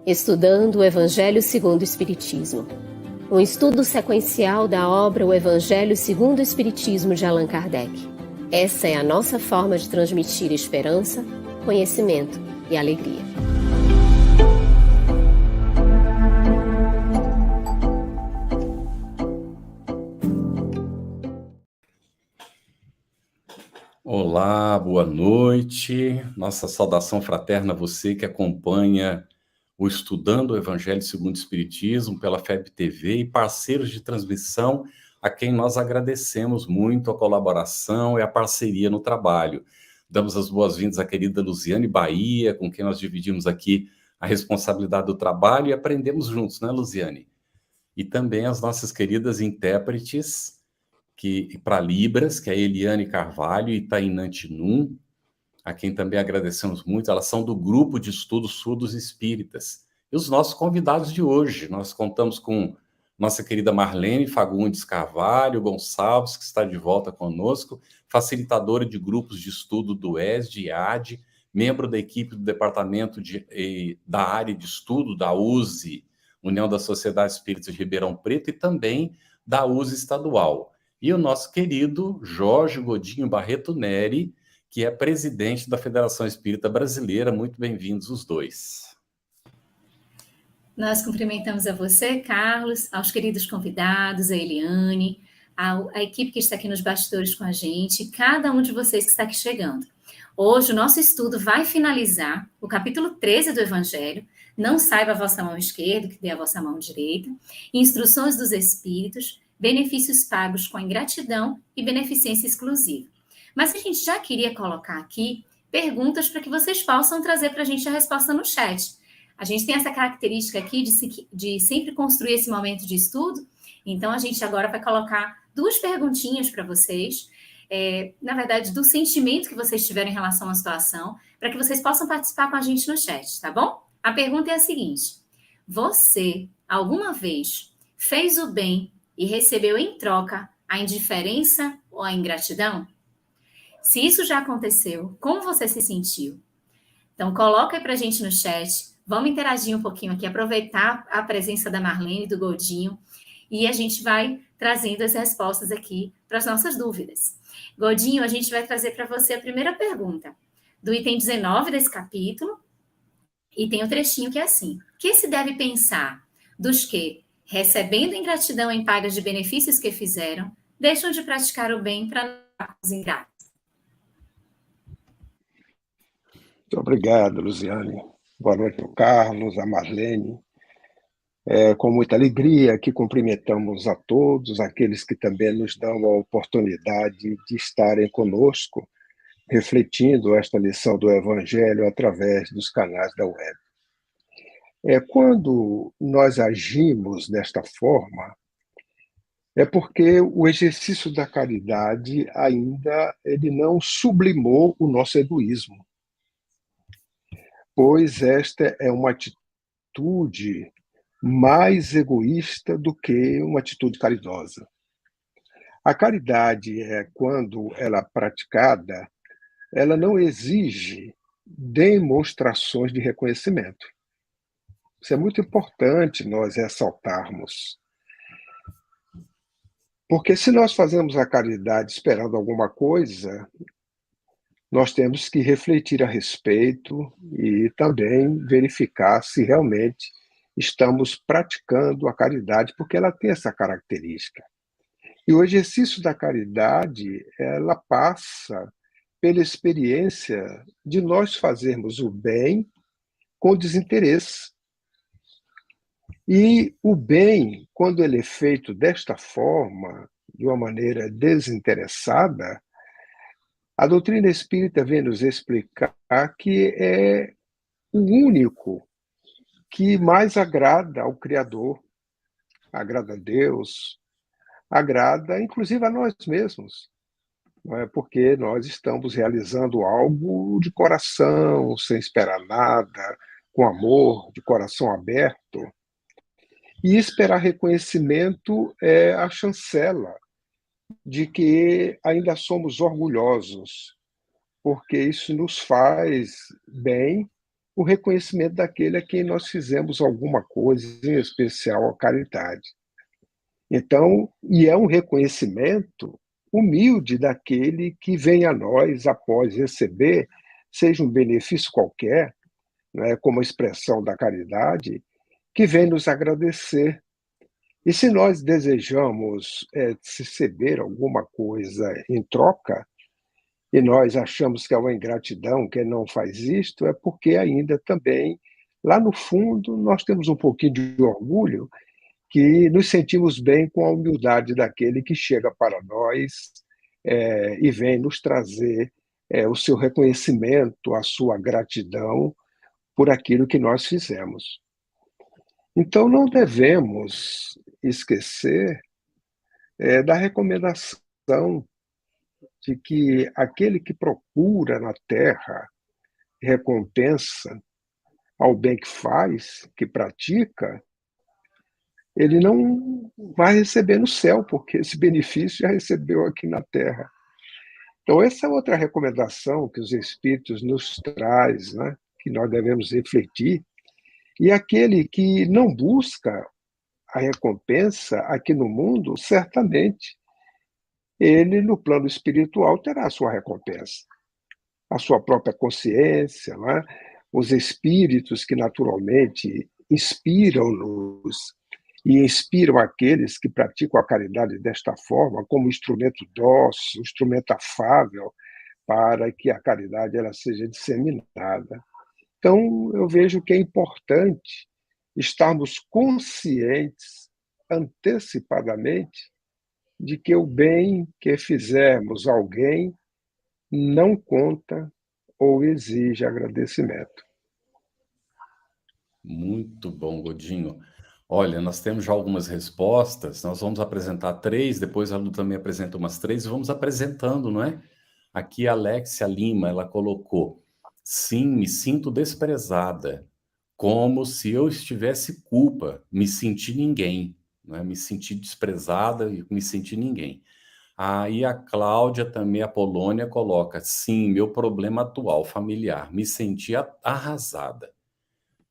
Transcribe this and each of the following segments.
Estudando o Evangelho segundo o Espiritismo. Um estudo sequencial da obra O Evangelho segundo o Espiritismo de Allan Kardec. Essa é a nossa forma de transmitir esperança, conhecimento e alegria. Olá, boa noite. Nossa saudação fraterna a você que acompanha o Estudando o Evangelho segundo o Espiritismo pela FEB TV e parceiros de transmissão a quem nós agradecemos muito a colaboração e a parceria no trabalho. Damos as boas-vindas à querida Luziane Bahia, com quem nós dividimos aqui a responsabilidade do trabalho e aprendemos juntos, né, Luziane? E também as nossas queridas intérpretes para Libras, que é a Eliane Carvalho e Tainã Tinum, a quem também agradecemos muito. Elas são do grupo de estudos surdos espíritas. E os nossos convidados de hoje, nós contamos com nossa querida Marlene Fagundes Carvalho Gonçalves, que está de volta conosco, facilitadora de grupos de estudo do ESD e AD, membro da equipe do departamento da área de estudo da USE, União das Sociedades Espíritas de Ribeirão Preto, e também da USE estadual. E o nosso querido Jorge Godinho Barreto Neri, que é presidente da Federação Espírita Brasileira. Muito bem-vindos os dois. Nós cumprimentamos a você, Carlos, aos queridos convidados, a Eliane, a equipe que está aqui nos bastidores com a gente, cada um de vocês que está aqui chegando. Hoje o nosso estudo vai finalizar o capítulo 13 do Evangelho, não saiba a vossa mão esquerda, que dê a vossa mão direita, instruções dos Espíritos, benefícios pagos com ingratidão e beneficência exclusiva. Mas a gente já queria colocar aqui perguntas para que vocês possam trazer para a gente a resposta no chat. A gente tem essa característica aqui de sempre construir esse momento de estudo, então a gente agora vai colocar duas perguntinhas para vocês, na verdade, do sentimento que vocês tiveram em relação à situação, para que vocês possam participar com a gente no chat, tá bom? A pergunta é a seguinte: você, alguma vez, fez o bem e recebeu em troca a indiferença ou a ingratidão? Se isso já aconteceu, como você se sentiu? Então, coloca aí pra gente no chat, vamos interagir um pouquinho aqui, aproveitar a presença da Marlene e do Godinho, e a gente vai trazendo as respostas aqui para as nossas dúvidas. Godinho, a gente vai trazer para você a primeira pergunta, do item 19 desse capítulo, e tem um trechinho que é assim: que se deve pensar dos que, recebendo ingratidão em pagas de benefícios que fizeram, deixam de praticar o bem para não os ingratos? Muito obrigado, Luziane. Boa noite ao Carlos, a Marlene. Com muita alegria que cumprimentamos a todos, aqueles que também nos dão a oportunidade de estarem conosco, refletindo esta lição do Evangelho através dos canais da web. Quando nós agimos desta forma, é porque o exercício da caridade ainda ele não sublimou o nosso egoísmo, pois esta é uma atitude mais egoísta do que uma atitude caridosa. A caridade, quando ela é praticada, ela não exige demonstrações de reconhecimento. Isso é muito importante nós ressaltarmos. Porque se nós fazemos a caridade esperando alguma coisa, nós temos que refletir a respeito e também verificar se realmente estamos praticando a caridade, porque ela tem essa característica. E o exercício da caridade, ela passa pela experiência de nós fazermos o bem com desinteresse. E o bem, quando ele é feito desta forma, de uma maneira desinteressada, a doutrina espírita vem nos explicar que é o único que mais agrada ao Criador, agrada a Deus, agrada inclusive a nós mesmos, não é? Porque nós estamos realizando algo de coração, sem esperar nada, com amor, de coração aberto. E esperar reconhecimento é a chancela de que ainda somos orgulhosos, porque isso nos faz bem o reconhecimento daquele a quem nós fizemos alguma coisa, em especial a caridade. Então, e é um reconhecimento humilde daquele que vem a nós após receber, seja um benefício qualquer, né, como expressão da caridade, que vem nos agradecer. E se nós desejamos receber alguma coisa em troca, e nós achamos que é uma ingratidão, que não faz isto, é porque ainda também, lá no fundo, nós temos um pouquinho de orgulho, que nos sentimos bem com a humildade daquele que chega para nós e vem nos trazer o seu reconhecimento, a sua gratidão por aquilo que nós fizemos. Então, não devemos esquecer da recomendação de que aquele que procura na terra recompensa ao bem que faz, que pratica, ele não vai receber no céu, porque esse benefício já recebeu aqui na terra. Então, essa é outra recomendação que os Espíritos nos traz, né? Que nós devemos refletir. E aquele que não busca a recompensa aqui no mundo, certamente, ele, no plano espiritual, terá a sua recompensa. A sua própria consciência, né? Os espíritos que naturalmente inspiram-nos e inspiram aqueles que praticam a caridade desta forma, como instrumento dócil, instrumento afável, para que a caridade ela seja disseminada. Então, eu vejo que é importante estarmos conscientes, antecipadamente, de que o bem que fizermos a alguém não conta ou exige agradecimento. Muito bom, Godinho. Olha, nós temos já algumas respostas, nós vamos apresentar 3, depois a Lu também apresenta umas 3, e vamos apresentando, não é? Aqui a Alexia Lima, ela colocou: sim, me sinto desprezada, como se eu estivesse culpa, me senti ninguém, né? Me senti desprezada e me senti ninguém. Aí a Cláudia também, a Polônia, coloca: sim, meu problema atual, familiar, me senti arrasada.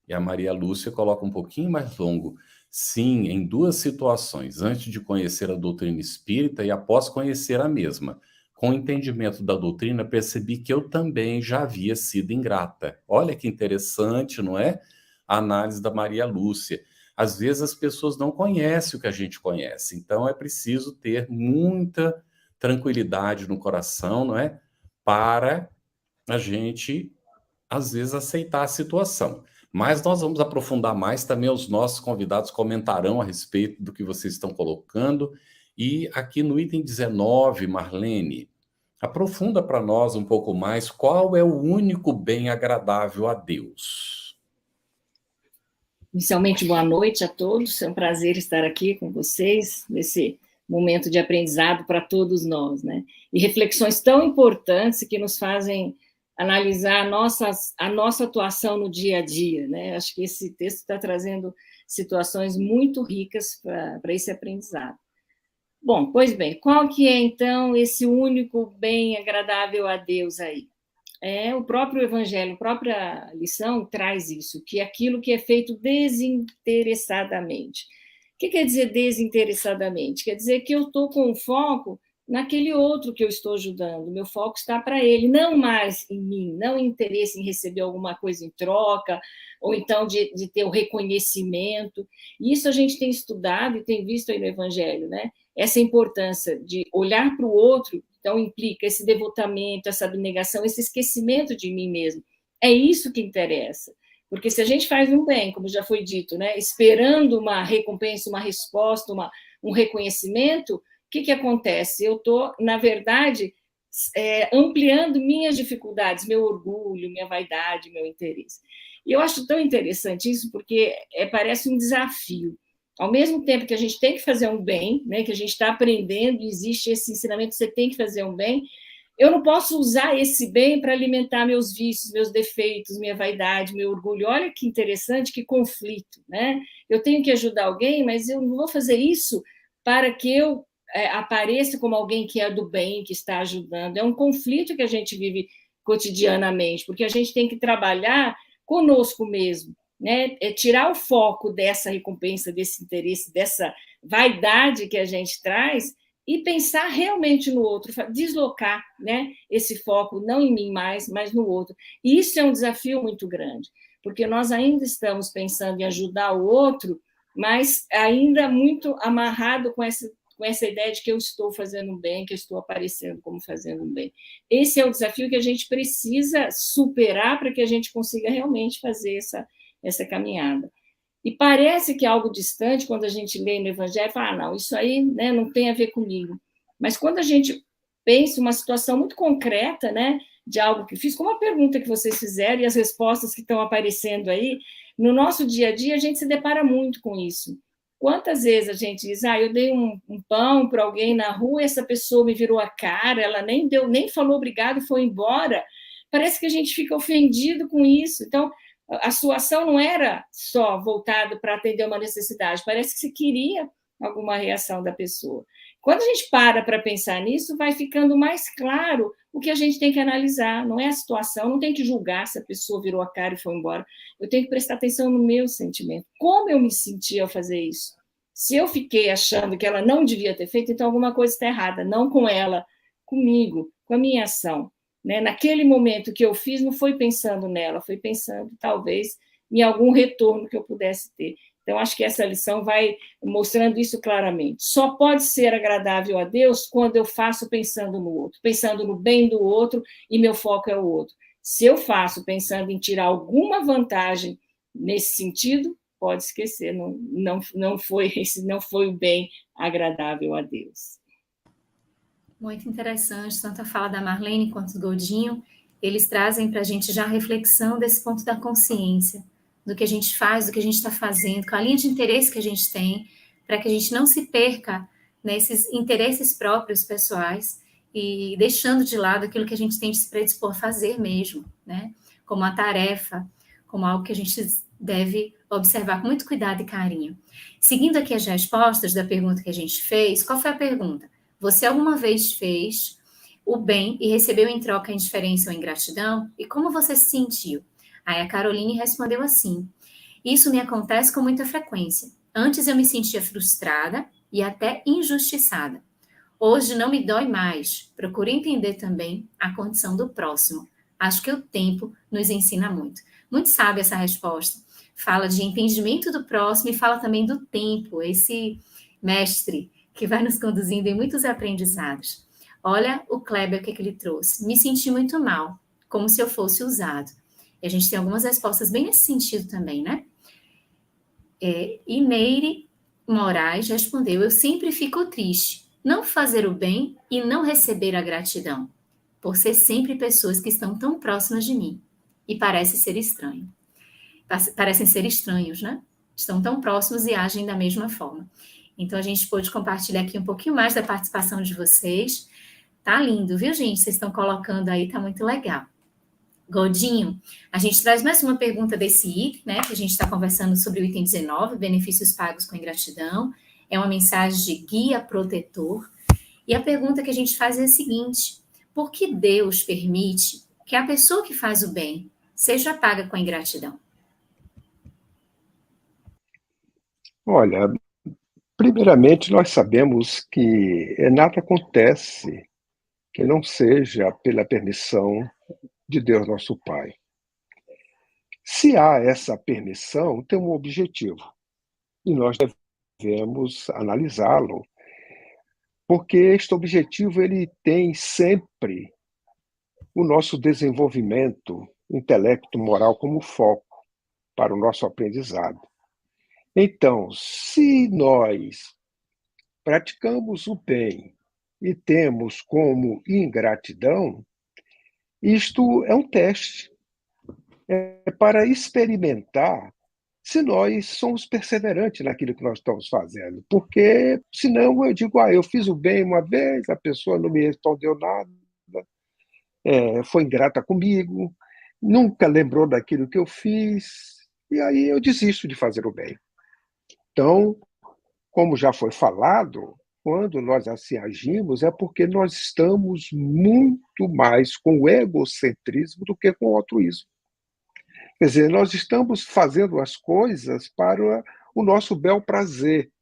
E a Maria Lúcia coloca um pouquinho mais longo: sim, em 2 situações, antes de conhecer a doutrina espírita e após conhecer a mesma. Com o entendimento da doutrina, percebi que eu também já havia sido ingrata. Olha que interessante, não é? A análise da Maria Lúcia. Às vezes as pessoas não conhecem o que a gente conhece, então é preciso ter muita tranquilidade no coração, não é? Para a gente, às vezes, aceitar a situação. Mas nós vamos aprofundar mais, também os nossos convidados comentarão a respeito do que vocês estão colocando. E aqui no item 19, Marlene, aprofunda para nós um pouco mais qual é o único bem agradável a Deus. Inicialmente, boa noite a todos, é um prazer estar aqui com vocês nesse momento de aprendizado para todos nós, né? E reflexões tão importantes que nos fazem analisar a nossa atuação no dia a dia, né? Acho que esse texto está trazendo situações muito ricas para esse aprendizado. Bom, pois bem, qual que é, então, esse único bem agradável a Deus aí? O próprio Evangelho, a própria lição traz isso, que é aquilo que é feito desinteressadamente. O que quer dizer desinteressadamente? Quer dizer que eu estou com o foco naquele outro que eu estou ajudando, meu foco está para ele, não mais em mim, não interesse em receber alguma coisa em troca, ou então de ter o reconhecimento. Isso a gente tem estudado e tem visto aí no Evangelho, né? Essa importância de olhar para o outro, então implica esse devotamento, essa abnegação, esse esquecimento de mim mesmo. É isso que interessa. Porque se a gente faz um bem, como já foi dito, né, esperando uma recompensa, uma resposta, um reconhecimento, o que acontece? Eu estou, na verdade, ampliando minhas dificuldades, meu orgulho, minha vaidade, meu interesse. E eu acho tão interessante isso, porque parece um desafio. Ao mesmo tempo que a gente tem que fazer um bem, né, que a gente está aprendendo, existe esse ensinamento, você tem que fazer um bem, eu não posso usar esse bem para alimentar meus vícios, meus defeitos, minha vaidade, meu orgulho. Olha que interessante, que conflito, né? Eu tenho que ajudar alguém, mas eu não vou fazer isso para que eu apareça como alguém que é do bem, que está ajudando. É um conflito que a gente vive cotidianamente, porque a gente tem que trabalhar conosco mesmo, né? É tirar o foco dessa recompensa, desse interesse, dessa vaidade que a gente traz e pensar realmente no outro, deslocar, né, esse foco não em mim mais, mas no outro. E isso é um desafio muito grande, porque nós ainda estamos pensando em ajudar o outro, mas ainda muito amarrado com essa ideia de que eu estou fazendo bem, que eu estou aparecendo como fazendo bem. Esse é o desafio que a gente precisa superar para que a gente consiga realmente fazer essa caminhada. E parece que é algo distante quando a gente lê no Evangelho e fala, não, isso aí, né, não tem a ver comigo. Mas quando a gente pensa uma situação muito concreta, né, de algo que fiz, como a pergunta que vocês fizeram e as respostas que estão aparecendo aí, no nosso dia a dia a gente se depara muito com isso. Quantas vezes a gente diz, eu dei um pão para alguém na rua, essa pessoa me virou a cara, ela nem falou obrigado e foi embora. Parece que a gente fica ofendido com isso. Então, a sua ação não era só voltada para atender uma necessidade, parece que se queria alguma reação da pessoa. Quando a gente para pensar nisso, vai ficando mais claro o que a gente tem que analisar, não é a situação, não tem que julgar se a pessoa virou a cara e foi embora, eu tenho que prestar atenção no meu sentimento, como eu me senti ao fazer isso. Se eu fiquei achando que ela não devia ter feito, então alguma coisa está errada, não com ela, comigo, com a minha ação. Né? Naquele momento que eu fiz, não foi pensando nela, foi pensando, talvez, em algum retorno que eu pudesse ter. Então, acho que essa lição vai mostrando isso claramente. Só pode ser agradável a Deus quando eu faço pensando no outro, pensando no bem do outro e meu foco é o outro. Se eu faço pensando em tirar alguma vantagem nesse sentido, pode esquecer, não foi o bem agradável a Deus. Muito interessante, tanto a fala da Marlene quanto do Godinho, eles trazem para a gente já a reflexão desse ponto da consciência, do que a gente faz, do que a gente está fazendo, com a linha de interesse que a gente tem, para que a gente não se perca nesses interesses próprios pessoais e deixando de lado aquilo que a gente tem de se predispor a fazer mesmo, né? Como uma tarefa, como algo que a gente deve observar com muito cuidado e carinho. Seguindo aqui as respostas da pergunta que a gente fez, qual foi a pergunta? Você alguma vez fez o bem e recebeu em troca a indiferença ou ingratidão? E como você se sentiu? Aí a Caroline respondeu assim: isso me acontece com muita frequência. Antes eu me sentia frustrada e até injustiçada. Hoje não me dói mais. Procuro entender também a condição do próximo. Acho que o tempo nos ensina muito. Muito sábia essa resposta. Fala de entendimento do próximo e fala também do tempo, esse mestre que vai nos conduzindo em muitos aprendizados. Olha o Kleber, o que ele trouxe. Me senti muito mal, como se eu fosse usado. E a gente tem algumas respostas bem nesse sentido também, né? E Meire Moraes respondeu: eu sempre fico triste, não fazer o bem e não receber a gratidão, por ser sempre pessoas que estão tão próximas de mim. E parecem ser estranhos, né? Estão tão próximos e agem da mesma forma. Então, a gente pôde compartilhar aqui um pouquinho mais da participação de vocês. Tá lindo, viu, gente? Vocês estão colocando aí, tá muito legal. Godinho, a gente traz mais uma pergunta desse item, né? Que a gente está conversando sobre o item 19, benefícios pagos com ingratidão. É uma mensagem de guia protetor. E a pergunta que a gente faz é a seguinte: por que Deus permite que a pessoa que faz o bem seja paga com a ingratidão? Olha, primeiramente, nós sabemos que nada acontece que não seja pela permissão de Deus, nosso Pai. Se há essa permissão, tem um objetivo, e nós devemos analisá-lo, porque este objetivo ele tem sempre o nosso desenvolvimento intelecto moral como foco para o nosso aprendizado. Então, se nós praticamos o bem e temos como ingratidão, isto é um teste. É para experimentar se nós somos perseverantes naquilo que nós estamos fazendo. Porque, senão, eu digo, eu fiz o bem uma vez, a pessoa não me respondeu nada, foi ingrata comigo, nunca lembrou daquilo que eu fiz, e aí eu desisto de fazer o bem. Então, como já foi falado, quando nós assim agimos é porque nós estamos muito mais com o egocentrismo do que com o altruísmo. Quer dizer, nós estamos fazendo as coisas para o nosso bel prazer,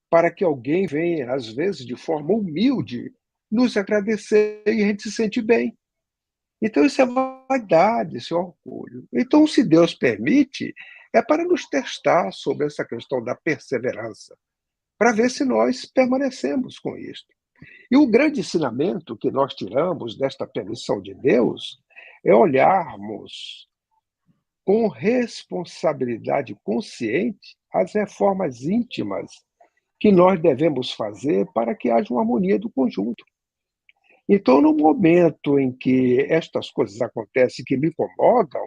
para que alguém venha, às vezes, de forma humilde, nos agradecer e a gente se sente bem. Então, isso é vaidade, isso é orgulho. Então, se Deus permite, é para nos testar sobre essa questão da perseverança, para ver se nós permanecemos com isso. E o grande ensinamento que nós tiramos desta permissão de Deus é olharmos com responsabilidade consciente as reformas íntimas que nós devemos fazer para que haja uma harmonia do conjunto. Então, no momento em que estas coisas acontecem que me incomodam,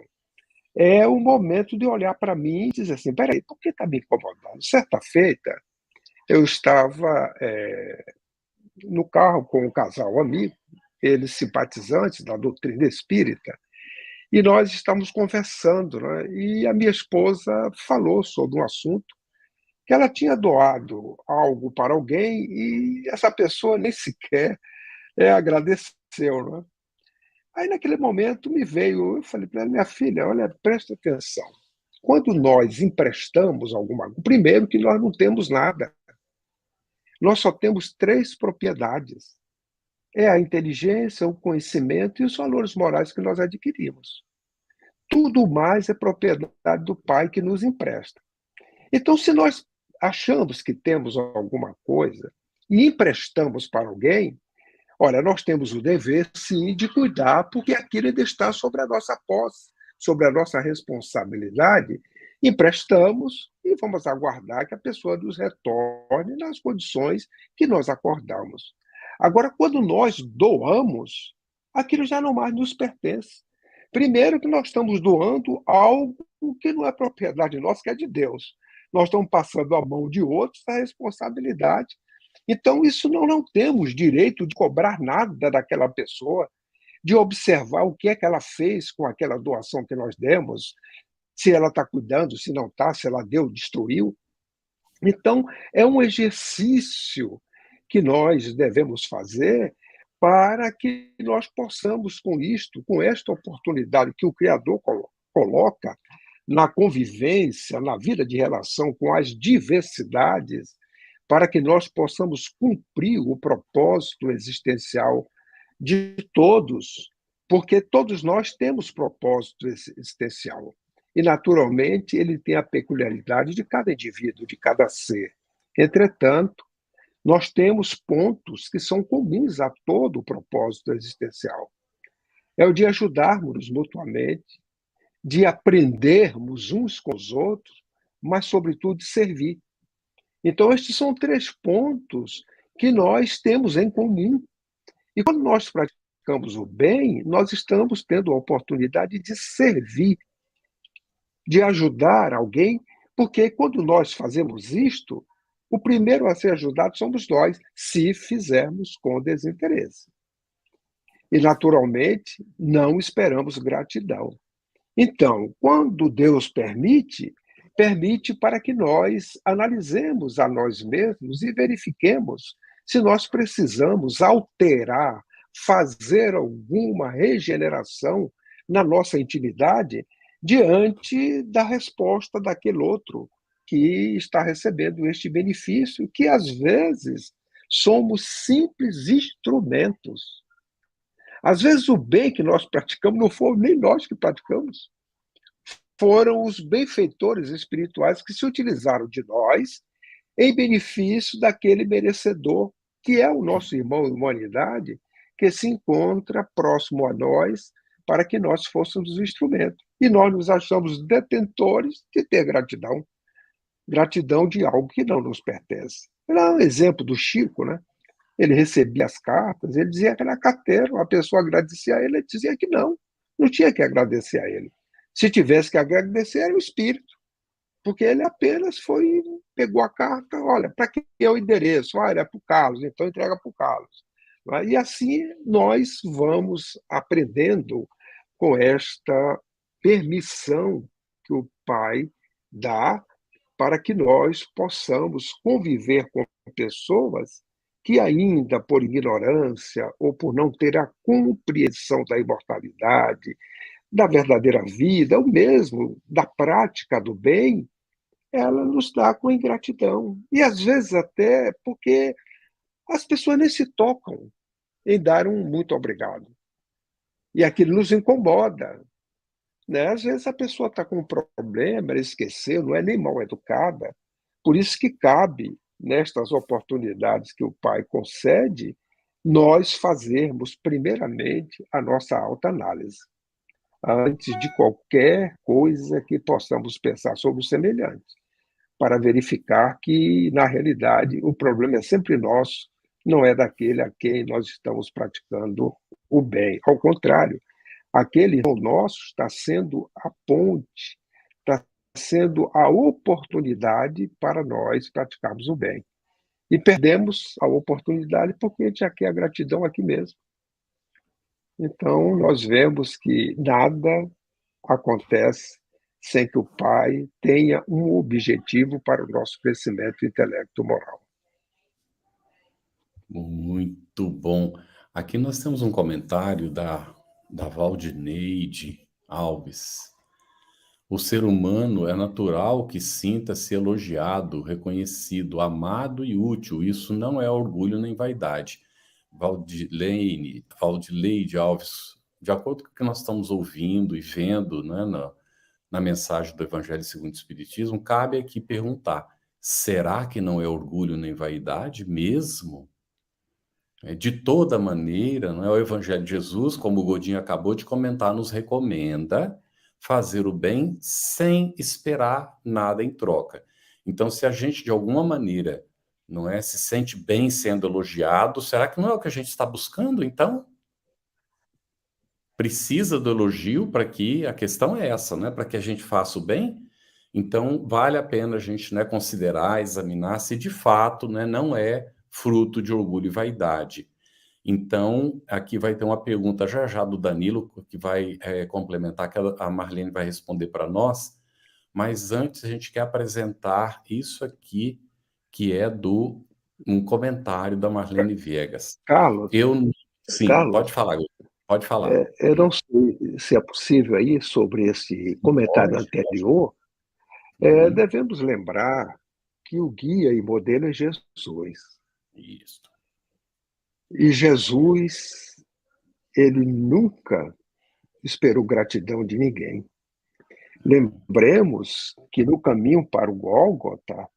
é o momento de olhar para mim e dizer assim, peraí, por que está me incomodando? Certa feita, eu estava no carro com um casal amigo, eles simpatizantes da doutrina espírita, e nós estávamos conversando, né? E a minha esposa falou sobre um assunto que ela tinha doado algo para alguém e essa pessoa nem sequer agradeceu, né? Aí, naquele momento, me veio, eu falei para ela, minha filha, olha, presta atenção. Quando nós emprestamos alguma coisa, primeiro que nós não temos nada. Nós só temos 3 propriedades. É a inteligência, o conhecimento e os valores morais que nós adquirimos. Tudo mais é propriedade do Pai que nos empresta. Então, se nós achamos que temos alguma coisa e emprestamos para alguém, olha, nós temos o dever, sim, de cuidar, porque aquilo ainda está sobre a nossa posse, sobre a nossa responsabilidade. Emprestamos e vamos aguardar que a pessoa nos retorne nas condições que nós acordamos. Agora, quando nós doamos, aquilo já não mais nos pertence. Primeiro que nós estamos doando algo que não é propriedade nossa, que é de Deus. Nós estamos passando à mão de outros a responsabilidade. Então, isso não temos direito de cobrar nada daquela pessoa, de observar o que é que ela fez com aquela doação que nós demos, se ela está cuidando, se não está, se ela deu, destruiu. Então, é um exercício que nós devemos fazer para que nós possamos, com isto, com esta oportunidade que o Criador coloca na convivência, na vida de relação com as diversidades, para que nós possamos cumprir o propósito existencial de todos, porque todos nós temos propósito existencial. E, naturalmente, ele tem a peculiaridade de cada indivíduo, de cada ser. Entretanto, nós temos pontos que são comuns a todo o propósito existencial. É o de ajudarmos mutuamente, de aprendermos uns com os outros, mas, sobretudo, de servir. Então, estes são 3 pontos que nós temos em comum. E quando nós praticamos o bem, nós estamos tendo a oportunidade de servir, de ajudar alguém, porque quando nós fazemos isto, o primeiro a ser ajudado somos nós, se fizermos com desinteresse. E, naturalmente, não esperamos gratidão. Então, quando Deus permite para que nós analisemos a nós mesmos e verifiquemos se nós precisamos alterar, fazer alguma regeneração na nossa intimidade diante da resposta daquele outro que está recebendo este benefício, que às vezes somos simples instrumentos. Às vezes o bem que nós praticamos não foi nem nós que praticamos, foram os benfeitores espirituais que se utilizaram de nós em benefício daquele merecedor, que é o nosso irmão da humanidade, que se encontra próximo a nós para que nós fôssemos o instrumento. E nós nos achamos detentores de ter gratidão, gratidão de algo que não nos pertence. Era um exemplo do Chico, né? Ele recebia as cartas, ele dizia que era carteiro, a pessoa agradecia a ele dizia que não tinha que agradecer a ele. Se tivesse que agradecer, era o espírito, porque ele apenas pegou a carta, olha, para que é o endereço? Ah, é para o Carlos, então entrega para o Carlos. E assim nós vamos aprendendo com esta permissão que o Pai dá para que nós possamos conviver com pessoas que ainda por ignorância ou por não ter a compreensão da imortalidade, da verdadeira vida, ou mesmo da prática do bem, ela nos dá com ingratidão. E às vezes até porque as pessoas nem se tocam em dar um muito obrigado. E aquilo nos incomoda. Né? Às vezes a pessoa está com um problema, ela esqueceu, não é nem mal educada. Por isso que cabe, nestas oportunidades que o Pai concede, nós fazermos, primeiramente, a nossa autoanálise, antes de qualquer coisa que possamos pensar sobre o semelhante, para verificar que, na realidade, o problema é sempre nosso, não é daquele a quem nós estamos praticando o bem. Ao contrário, aquele irmão nosso está sendo a ponte, está sendo a oportunidade para nós praticarmos o bem. E perdemos a oportunidade porque a gente já quer a gratidão aqui mesmo. Então, nós vemos que nada acontece sem que o Pai tenha um objetivo para o nosso crescimento intelecto-moral. Muito bom. Aqui nós temos um comentário da Valdineide Alves. O ser humano é natural que sinta-se elogiado, reconhecido, amado e útil. Isso não é orgulho nem vaidade. Valdileide Alves, de acordo com o que nós estamos ouvindo e vendo, né, na mensagem do Evangelho segundo o Espiritismo, cabe aqui perguntar: será que não é orgulho nem vaidade mesmo? De toda maneira, não é? O Evangelho de Jesus, como o Godinho acabou de comentar, nos recomenda fazer o bem sem esperar nada em troca. Então, se a gente, de alguma maneira, não é, se sente bem sendo elogiado, será que não é o que a gente está buscando, então? Precisa do elogio para que, a questão é essa, né? Para que a gente faça o bem? Então, vale a pena a gente, né, considerar, examinar se de fato, né, não é fruto de orgulho e vaidade. Então, aqui vai ter uma pergunta já já do Danilo, que vai complementar, que a Marlene vai responder para nós, mas antes a gente quer apresentar isso aqui, que é um comentário da Marlene Viegas. Carlos, Sim, pode falar, pode falar. eu não sei se é possível aí, sobre esse comentário anterior, devemos lembrar que o guia e modelo é Jesus. Isso. E Jesus, ele nunca esperou gratidão de ninguém. Lembremos que no caminho para o Gólgota,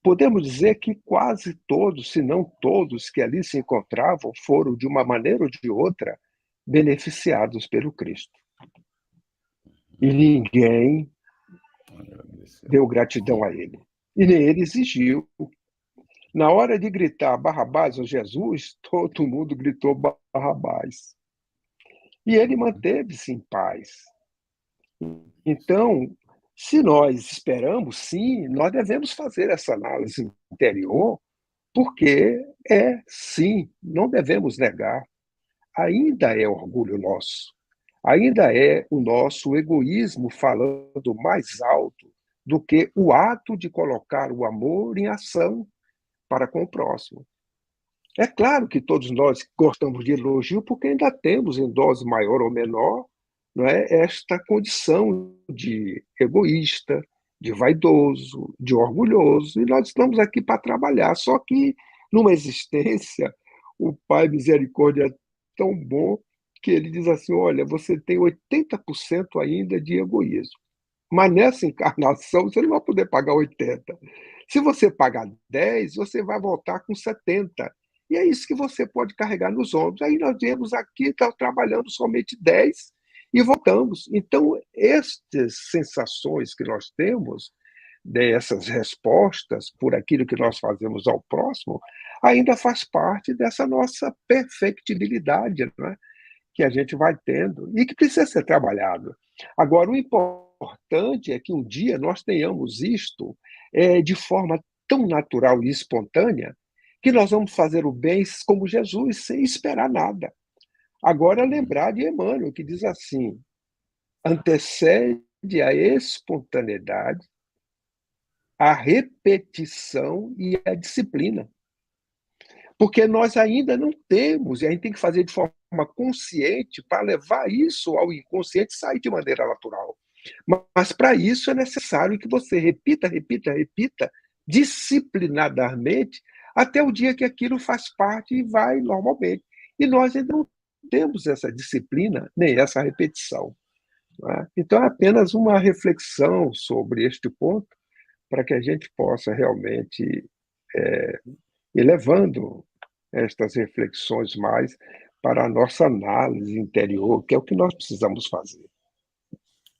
podemos dizer que quase todos, se não todos, que ali se encontravam, foram, de uma maneira ou de outra, beneficiados pelo Cristo. E ninguém deu gratidão a ele. E nem ele exigiu. Na hora de gritar Barrabás ou Jesus, todo mundo gritou Barrabás. E ele manteve-se em paz. Então, se nós esperamos, sim, nós devemos fazer essa análise interior, porque sim, não devemos negar, ainda é orgulho nosso, ainda é o nosso egoísmo falando mais alto do que o ato de colocar o amor em ação para com o próximo. É claro que todos nós gostamos de elogio porque ainda temos, em dose maior ou menor, não é, esta condição de egoísta, de vaidoso, de orgulhoso, e nós estamos aqui para trabalhar. Só que, numa existência, o Pai Misericórdia é tão bom que ele diz assim: olha, você tem 80% ainda de egoísmo, mas nessa encarnação você não vai poder pagar 80%. Se você pagar 10%, você vai voltar com 70%. E é isso que você pode carregar nos ombros. Aí nós viemos aqui, está trabalhando somente 10% e voltamos. Então, estas sensações que nós temos, dessas respostas por aquilo que nós fazemos ao próximo, ainda faz parte dessa nossa perfectibilidade, né? Que a gente vai tendo e que precisa ser trabalhado. Agora, o importante é que um dia nós tenhamos isto de forma tão natural e espontânea que nós vamos fazer o bem como Jesus, sem esperar nada. Agora, lembrar de Emmanuel, que diz assim: antecede a espontaneidade, a repetição e a disciplina. Porque nós ainda não temos, e a gente tem que fazer de forma consciente para levar isso ao inconsciente e sair de maneira natural. Mas para isso é necessário que você repita, repita, repita, disciplinadamente, até o dia que aquilo faz parte e vai normalmente. E nós ainda não temos essa disciplina, nem essa repetição. Não é? Então, é apenas uma reflexão sobre este ponto, para que a gente possa realmente ir levando estas reflexões mais para a nossa análise interior, que é o que nós precisamos fazer.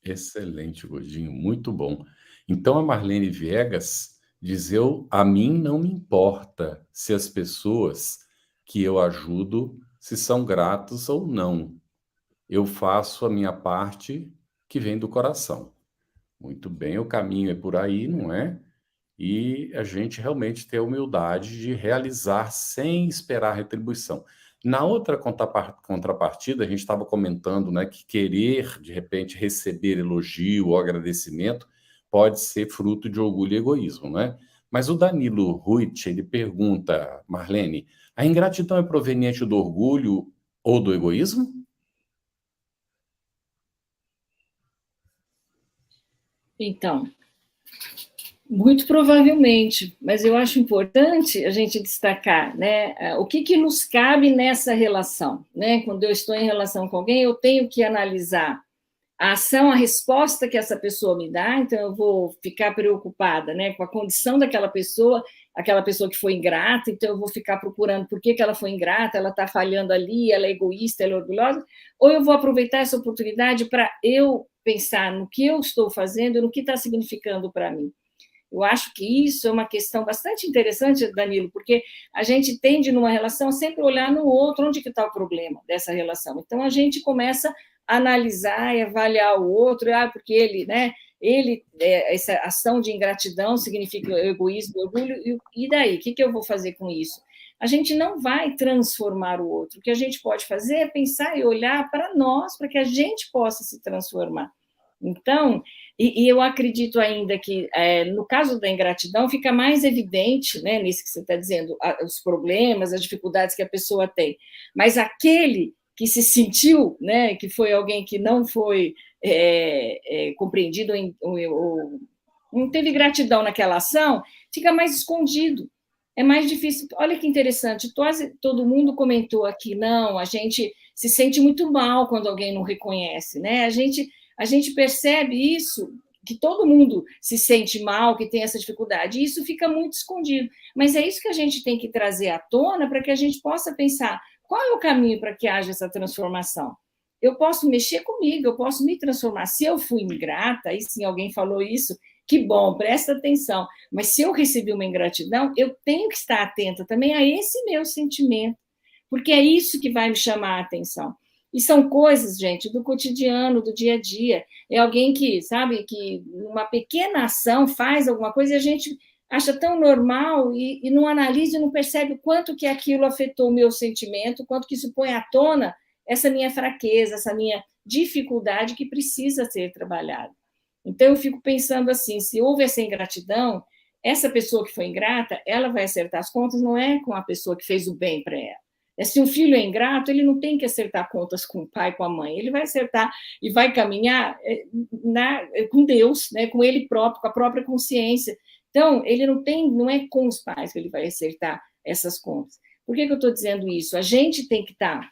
Excelente, Godinho, muito bom. Então, a Marlene Viegas diz: a mim não me importa se as pessoas que eu ajudo se são gratas ou não. Eu faço a minha parte que vem do coração. Muito bem, o caminho é por aí, não é? E a gente realmente ter a humildade de realizar sem esperar retribuição. Na outra contrapartida, a gente estava comentando, né, que querer, de repente, receber elogio ou agradecimento pode ser fruto de orgulho e egoísmo, né? Mas o Danilo Ruit, ele pergunta, Marlene, a ingratidão é proveniente do orgulho ou do egoísmo? Então, muito provavelmente, mas eu acho importante a gente destacar, né, o que nos cabe nessa relação, né? Quando eu estou em relação com alguém, eu tenho que analisar a ação, a resposta que essa pessoa me dá, então eu vou ficar preocupada, né, com a condição daquela pessoa, aquela pessoa que foi ingrata, então eu vou ficar procurando por que ela foi ingrata, ela está falhando ali, ela é egoísta, ela é orgulhosa, ou eu vou aproveitar essa oportunidade para eu pensar no que eu estou fazendo, no que está significando para mim. Eu acho que isso é uma questão bastante interessante, Danilo, porque a gente tende, numa relação, a sempre olhar no outro, onde que está o problema dessa relação. Então, a gente começa a analisar e avaliar o outro, porque ele, né, essa ação de ingratidão significa egoísmo, orgulho, e daí? O que eu vou fazer com isso? A gente não vai transformar o outro. O que a gente pode fazer é pensar e olhar para nós, para que a gente possa se transformar. Então, e eu acredito ainda que, no caso da ingratidão, fica mais evidente, né, nisso que você está dizendo, os problemas, as dificuldades que a pessoa tem. Mas aquele que se sentiu, né, que foi alguém que não foi compreendido, ou não teve gratidão naquela ação, fica mais escondido. É mais difícil. Olha que interessante, quase todo mundo comentou aqui, não, a gente se sente muito mal quando alguém não reconhece, né? A gente percebe isso, que todo mundo se sente mal, que tem essa dificuldade, e isso fica muito escondido. Mas é isso que a gente tem que trazer à tona para que a gente possa pensar qual é o caminho para que haja essa transformação. Eu posso mexer comigo, eu posso me transformar. Se eu fui ingrata, aí sim alguém falou isso, que bom, presta atenção. Mas se eu recebi uma ingratidão, eu tenho que estar atenta também a esse meu sentimento, porque é isso que vai me chamar a atenção. E são coisas, gente, do cotidiano, do dia a dia. É alguém que, sabe, que uma pequena ação faz alguma coisa e a gente acha tão normal e não analisa e não percebe o quanto que aquilo afetou o meu sentimento, quanto que isso põe à tona essa minha fraqueza, essa minha dificuldade que precisa ser trabalhada. Então, eu fico pensando assim, se houve essa ingratidão, essa pessoa que foi ingrata, ela vai acertar as contas, não é com a pessoa que fez o bem para ela. Se um filho é ingrato, ele não tem que acertar contas com o pai, com a mãe, ele vai acertar e vai caminhar com Deus, né, com ele próprio, com a própria consciência. Então, ele não é com os pais que ele vai acertar essas contas. Por que eu estou dizendo isso? A gente tem que estar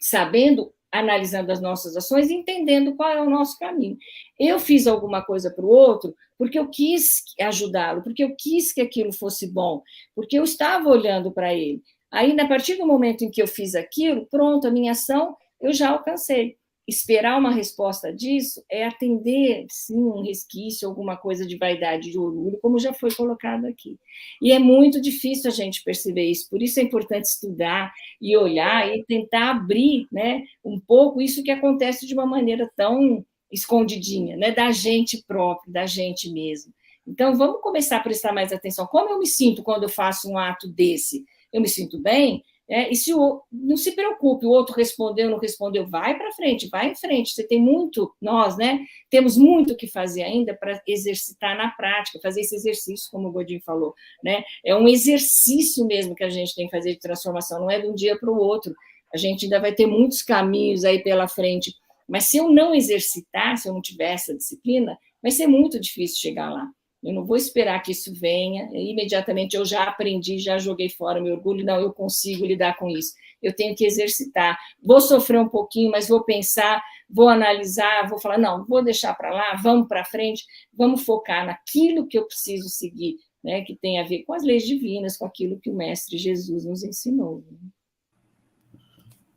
sabendo, analisando as nossas ações e entendendo qual é o nosso caminho. Eu fiz alguma coisa para o outro porque eu quis ajudá-lo, porque eu quis que aquilo fosse bom, porque eu estava olhando para ele. Aí, a partir do momento em que eu fiz aquilo, pronto, a minha ação eu já alcancei. Esperar uma resposta disso é atender, sim, um resquício, alguma coisa de vaidade, de orgulho, como já foi colocado aqui. E é muito difícil a gente perceber isso, por isso é importante estudar e olhar e tentar abrir, né, um pouco isso que acontece de uma maneira tão escondidinha, né, da gente próprio, da gente mesmo. Então, vamos começar a prestar mais atenção. Como eu me sinto quando eu faço um ato desse? Eu me sinto bem? E se não se preocupe, o outro respondeu, não respondeu, vai para frente, vai em frente. Você tem muito, nós, né, temos muito o que fazer ainda para exercitar na prática, fazer esse exercício, como o Godinho falou, né? É um exercício mesmo que a gente tem que fazer de transformação, não é de um dia para o outro. A gente ainda vai ter muitos caminhos aí pela frente, mas se eu não exercitar, se eu não tiver essa disciplina, vai ser muito difícil chegar lá. Eu não vou esperar que isso venha, imediatamente eu já aprendi, já joguei fora meu orgulho, não, eu consigo lidar com isso. Eu tenho que exercitar. Vou sofrer um pouquinho, mas vou pensar, vou analisar, vou falar, não, vou deixar para lá, vamos para frente, vamos focar naquilo que eu preciso seguir, né, que tem a ver com as leis divinas, com aquilo que o Mestre Jesus nos ensinou.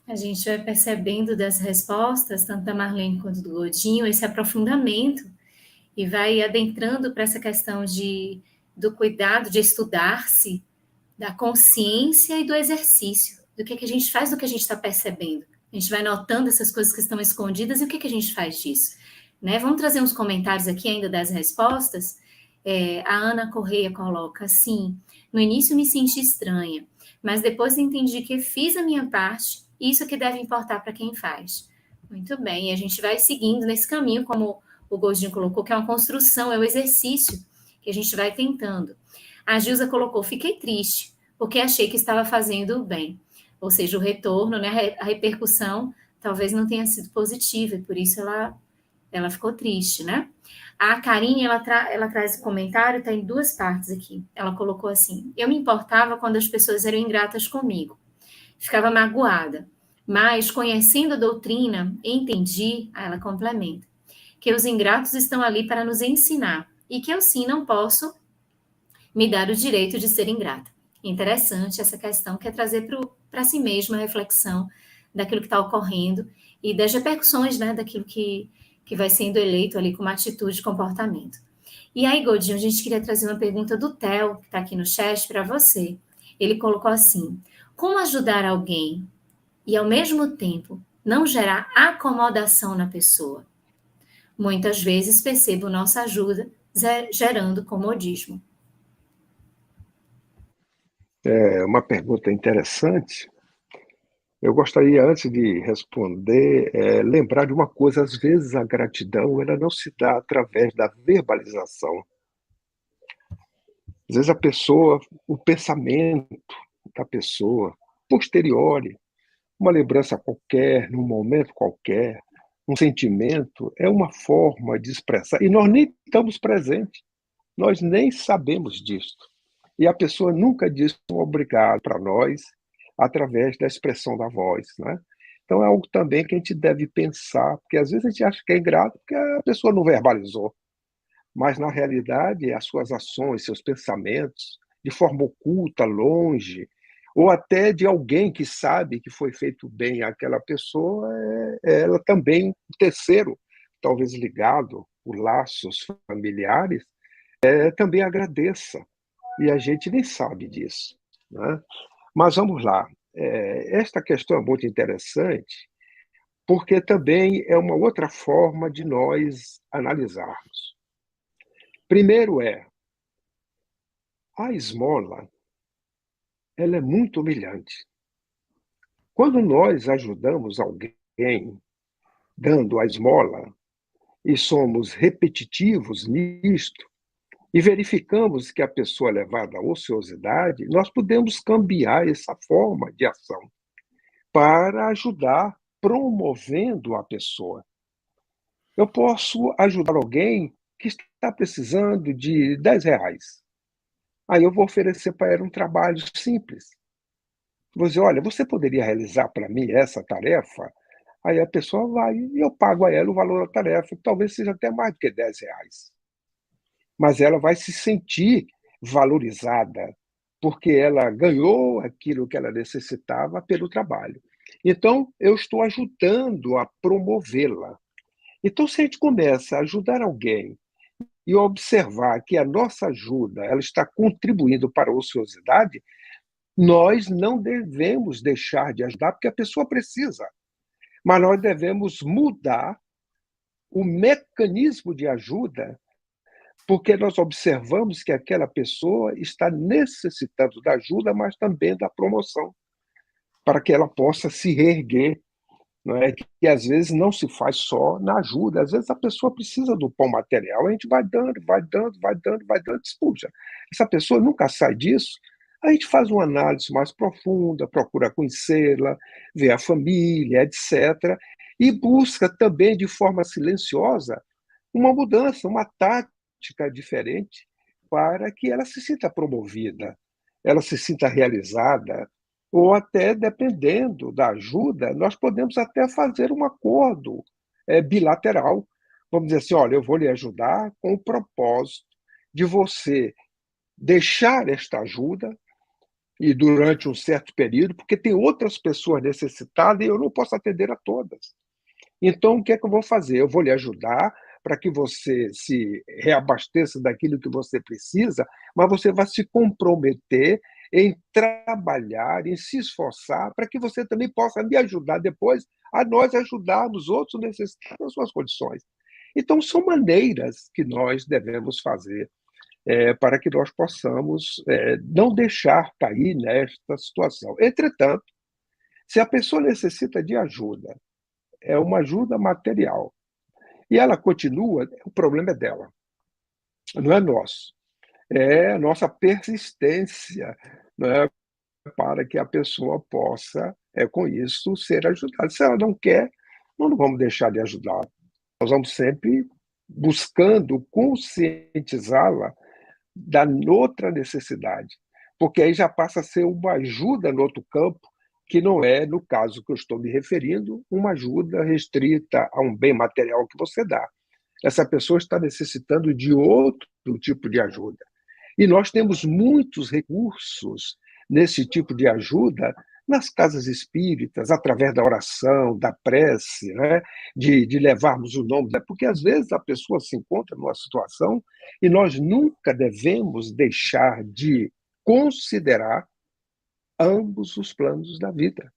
A gente vai percebendo das respostas, tanto da Marlene quanto do Godinho, esse aprofundamento, e vai adentrando para essa questão do cuidado de estudar-se, da consciência e do exercício, do que a gente faz do que a gente está percebendo. A gente vai notando essas coisas que estão escondidas e o que a gente faz disso. Né? Vamos trazer uns comentários aqui ainda das respostas. A Ana Correia coloca assim: no início me senti estranha, mas depois entendi que fiz a minha parte e isso é que deve importar para quem faz. Muito bem, e a gente vai seguindo nesse caminho, como o Godinho colocou, que é uma construção, é o exercício que a gente vai tentando. A Gilza colocou, fiquei triste, porque achei que estava fazendo bem. Ou seja, o retorno, né, a repercussão talvez não tenha sido positiva, e por isso ela ficou triste, né? A Karine, ela traz esse comentário, está em duas partes aqui. Ela colocou assim, eu me importava quando as pessoas eram ingratas comigo. Ficava magoada. Mas, conhecendo a doutrina, entendi, aí ela complementa, que os ingratos estão ali para nos ensinar e que eu sim não posso me dar o direito de ser ingrata. Interessante essa questão, que é trazer para si mesma a reflexão daquilo que está ocorrendo e das repercussões, né, daquilo que vai sendo eleito ali como atitude e comportamento. E aí, Godinho, a gente queria trazer uma pergunta do Theo, que está aqui no chat, para você. Ele colocou assim, como ajudar alguém e, ao mesmo tempo, não gerar acomodação na pessoa? Muitas vezes percebo nossa ajuda gerando comodismo. É uma pergunta interessante. Eu gostaria, antes de responder, lembrar de uma coisa. Às vezes a gratidão ela não se dá através da verbalização. Às vezes a pessoa, o pensamento da pessoa, posteriori, uma lembrança qualquer, num momento qualquer, um sentimento, é uma forma de expressar. E nós nem estamos presentes, nós nem sabemos disso. E a pessoa nunca diz um obrigado para nós através da expressão da voz, né? Então é algo também que a gente deve pensar, porque às vezes a gente acha que é ingrato porque a pessoa não verbalizou, mas na realidade as suas ações, seus pensamentos, de forma oculta, longe, ou até de alguém que sabe que foi feito bem àquela pessoa, ela também, um terceiro, talvez ligado por laços familiares, também agradeça. E a gente nem sabe disso, né? Mas vamos lá. Esta questão é muito interessante, porque também é uma outra forma de nós analisarmos. Primeiro a esmola, ela é muito humilhante. Quando nós ajudamos alguém dando a esmola e somos repetitivos nisto, e verificamos que a pessoa é levada à ociosidade, nós podemos cambiar essa forma de ação para ajudar promovendo a pessoa. Eu posso ajudar alguém que está precisando de R$10. Aí eu vou oferecer para ela um trabalho simples. Vou dizer, olha, você poderia realizar para mim essa tarefa? Aí a pessoa vai e eu pago a ela o valor da tarefa, que talvez seja até mais do que R$10. Mas ela vai se sentir valorizada, porque ela ganhou aquilo que ela necessitava pelo trabalho. Então, eu estou ajudando a promovê-la. Então, se a gente começa a ajudar alguém e observar que a nossa ajuda ela está contribuindo para a ociosidade, nós não devemos deixar de ajudar, porque a pessoa precisa. Mas nós devemos mudar o mecanismo de ajuda, porque nós observamos que aquela pessoa está necessitando da ajuda, mas também da promoção. para que ela possa se reerguer, não é? Que às vezes não se faz só na ajuda, às vezes a pessoa precisa do pão material, a gente vai dando, vai dando, vai dando, vai dando, diz, puxa, essa pessoa nunca sai disso, a gente faz uma análise mais profunda, procura conhecê-la, ver a família, etc., e busca também, de forma silenciosa, uma mudança, uma tática diferente para que ela se sinta promovida, ela se sinta realizada, ou até, dependendo da ajuda, nós podemos até fazer um acordo bilateral. Vamos dizer assim, olha, eu vou lhe ajudar com o propósito de você deixar esta ajuda e durante um certo período, porque tem outras pessoas necessitadas e eu não posso atender a todas. Então, o que é que eu vou fazer? Eu vou lhe ajudar para que você se reabasteça daquilo que você precisa, mas você vai se comprometer em trabalhar, em se esforçar, para que você também possa me ajudar depois a nós ajudarmos outros necessitados nas suas condições. Então, são maneiras que nós devemos fazer para que nós possamos não deixar cair nesta situação. Entretanto, se a pessoa necessita de ajuda, é uma ajuda material, e ela continua, o problema é dela, não é nosso. É a nossa persistência, né, para que a pessoa possa, com isso, ser ajudada. Se ela não quer, nós não vamos deixar de ajudar. Nós vamos sempre buscando conscientizá-la da outra necessidade, porque aí já passa a ser uma ajuda no outro campo, que não é, no caso que eu estou me referindo, uma ajuda restrita a um bem material que você dá. Essa pessoa está necessitando de outro tipo de ajuda. E nós temos muitos recursos nesse tipo de ajuda nas casas espíritas, através da oração, da prece, né? de levarmos o nome, porque às vezes a pessoa se encontra numa situação e nós nunca devemos deixar de considerar ambos os planos da vida.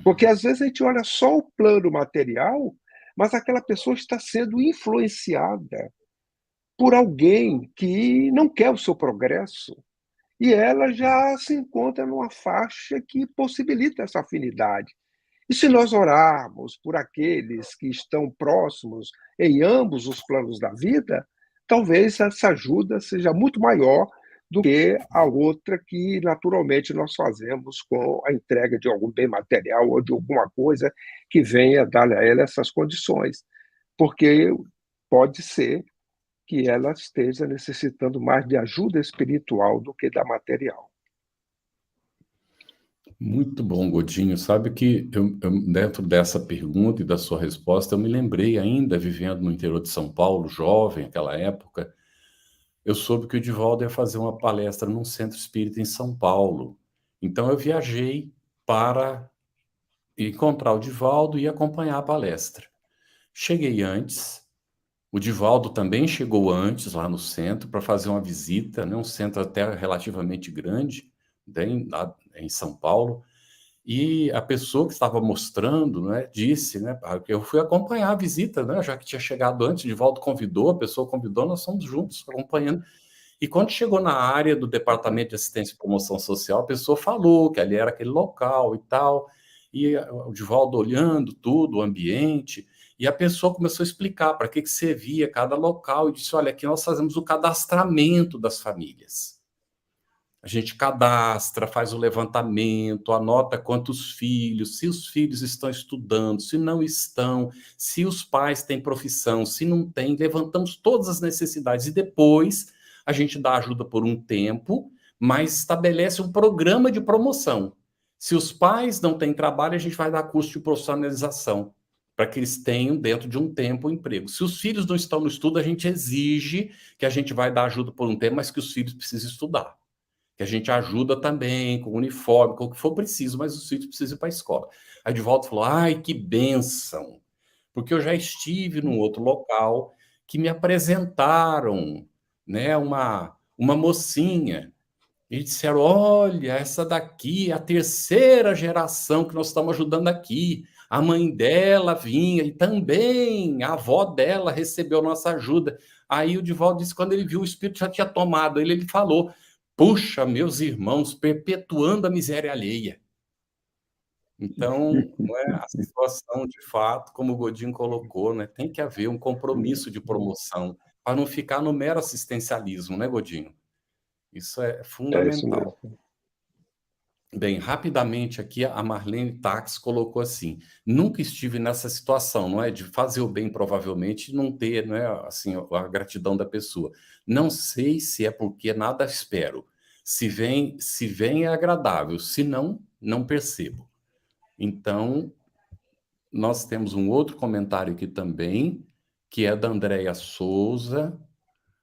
Porque às vezes a gente olha só o plano material, mas aquela pessoa está sendo influenciada por alguém que não quer o seu progresso, e ela já se encontra numa faixa que possibilita essa afinidade. E se nós orarmos por aqueles que estão próximos em ambos os planos da vida, talvez essa ajuda seja muito maior do que a outra que naturalmente nós fazemos com a entrega de algum bem material ou de alguma coisa que venha dar a ela essas condições. Porque pode ser que ela esteja necessitando mais de ajuda espiritual do que da material. Muito bom, Godinho. Sabe que dentro dessa pergunta e da sua resposta, eu me lembrei ainda, vivendo no interior de São Paulo, jovem, naquela época, eu soube que o Divaldo ia fazer uma palestra num centro espírita em São Paulo. Então eu viajei para encontrar o Divaldo e acompanhar a palestra. Cheguei antes, o Divaldo também chegou antes lá no centro para fazer uma visita, né, um centro até relativamente grande, lá em São Paulo, e a pessoa que estava mostrando, né, disse, né, eu fui acompanhar a visita, né, já que tinha chegado antes, o Divaldo convidou, a pessoa convidou, nós fomos juntos acompanhando. E quando chegou na área do Departamento de Assistência e Promoção Social, a pessoa falou que ali era aquele local e tal, e o Divaldo olhando tudo, o ambiente, e a pessoa começou a explicar para que servia cada local, e disse, olha, aqui nós fazemos o cadastramento das famílias. A gente cadastra, faz o levantamento, anota quantos filhos, se os filhos estão estudando, se não estão, se os pais têm profissão, se não têm, levantamos todas as necessidades e depois a gente dá ajuda por um tempo, mas estabelece um programa de promoção. Se os pais não têm trabalho, a gente vai dar curso de profissionalização, para que eles tenham, dentro de um tempo, um emprego. Se os filhos não estão no estudo, a gente exige que a gente vai dar ajuda por um tempo, mas que os filhos precisem estudar. Que a gente ajuda também com uniforme, com o que for preciso, mas os filhos precisam ir para a escola. Aí de volta falou, ai, que bênção, porque eu já estive num outro local que me apresentaram, né, uma mocinha, e disseram, olha, essa daqui é a terceira geração que nós estamos ajudando aqui, a mãe dela vinha, e também a avó dela recebeu nossa ajuda. Aí o Divaldo disse, quando ele viu o espírito já tinha tomado ele falou, puxa, meus irmãos, perpetuando a miséria alheia. Então, não é a situação, de fato, como o Godinho colocou, né? Tem que haver um compromisso de promoção, para não ficar no mero assistencialismo, né, Godinho? Isso é É isso fundamental. mesmo. Bem, rapidamente aqui, a Marlene Tax colocou assim: nunca estive nessa situação, não é? De fazer o bem, provavelmente, e não ter, não é, assim, a gratidão da pessoa. Não sei se é porque nada espero. Se vem é agradável, se não, não percebo. Então, nós temos um outro comentário aqui também, que é da Andréia Souza.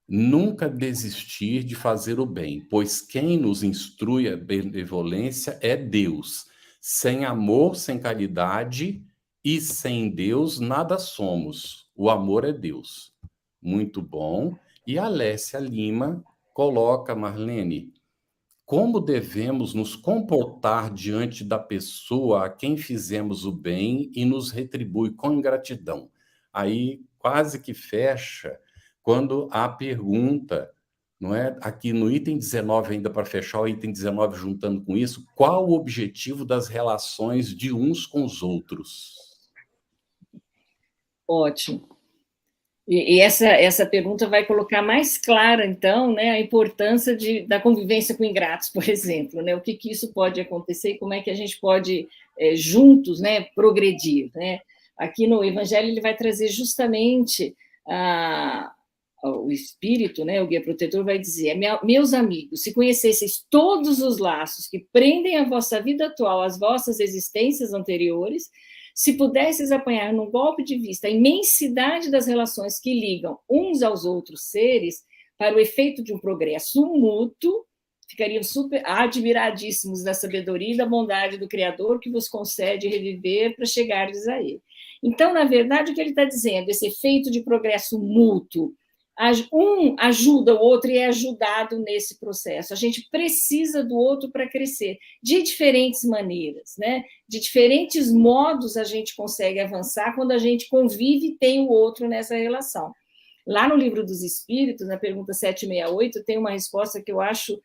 Nunca desistir de fazer o bem, pois quem nos instrui a benevolência é Deus. Sem amor, sem caridade e sem Deus, nada somos. O amor é Deus. Muito bom. E a Alessia Lima coloca, Marlene, como devemos nos comportar diante da pessoa a quem fizemos o bem e nos retribui com ingratidão? Aí quase que fecha quando a pergunta, não é? Aqui no item 19, ainda para fechar o item 19, juntando com isso, qual o objetivo das relações de uns com os outros? Ótimo. E essa pergunta vai colocar mais clara, então, né, a importância da convivência com ingratos, por exemplo, né, o que isso pode acontecer e como é que a gente pode, juntos, né, progredir. Né? Aqui no Evangelho ele vai trazer justamente o Espírito, né, o guia protetor vai dizer: meus amigos, se conhecesseis todos os laços que prendem a vossa vida atual às vossas existências anteriores, se pudesses apanhar num golpe de vista a imensidade das relações que ligam uns aos outros seres para o efeito de um progresso mútuo, ficariam super admiradíssimos da sabedoria e da bondade do Criador que vos concede reviver para chegardes a Ele. Então, na verdade, o que ele está dizendo, esse efeito de progresso mútuo, um ajuda o outro e é ajudado nesse processo. A gente precisa do outro para crescer, de diferentes maneiras, né? De diferentes modos a gente consegue avançar quando a gente convive e tem o outro nessa relação. Lá no Livro dos Espíritos, na pergunta 768, tem uma resposta que eu acho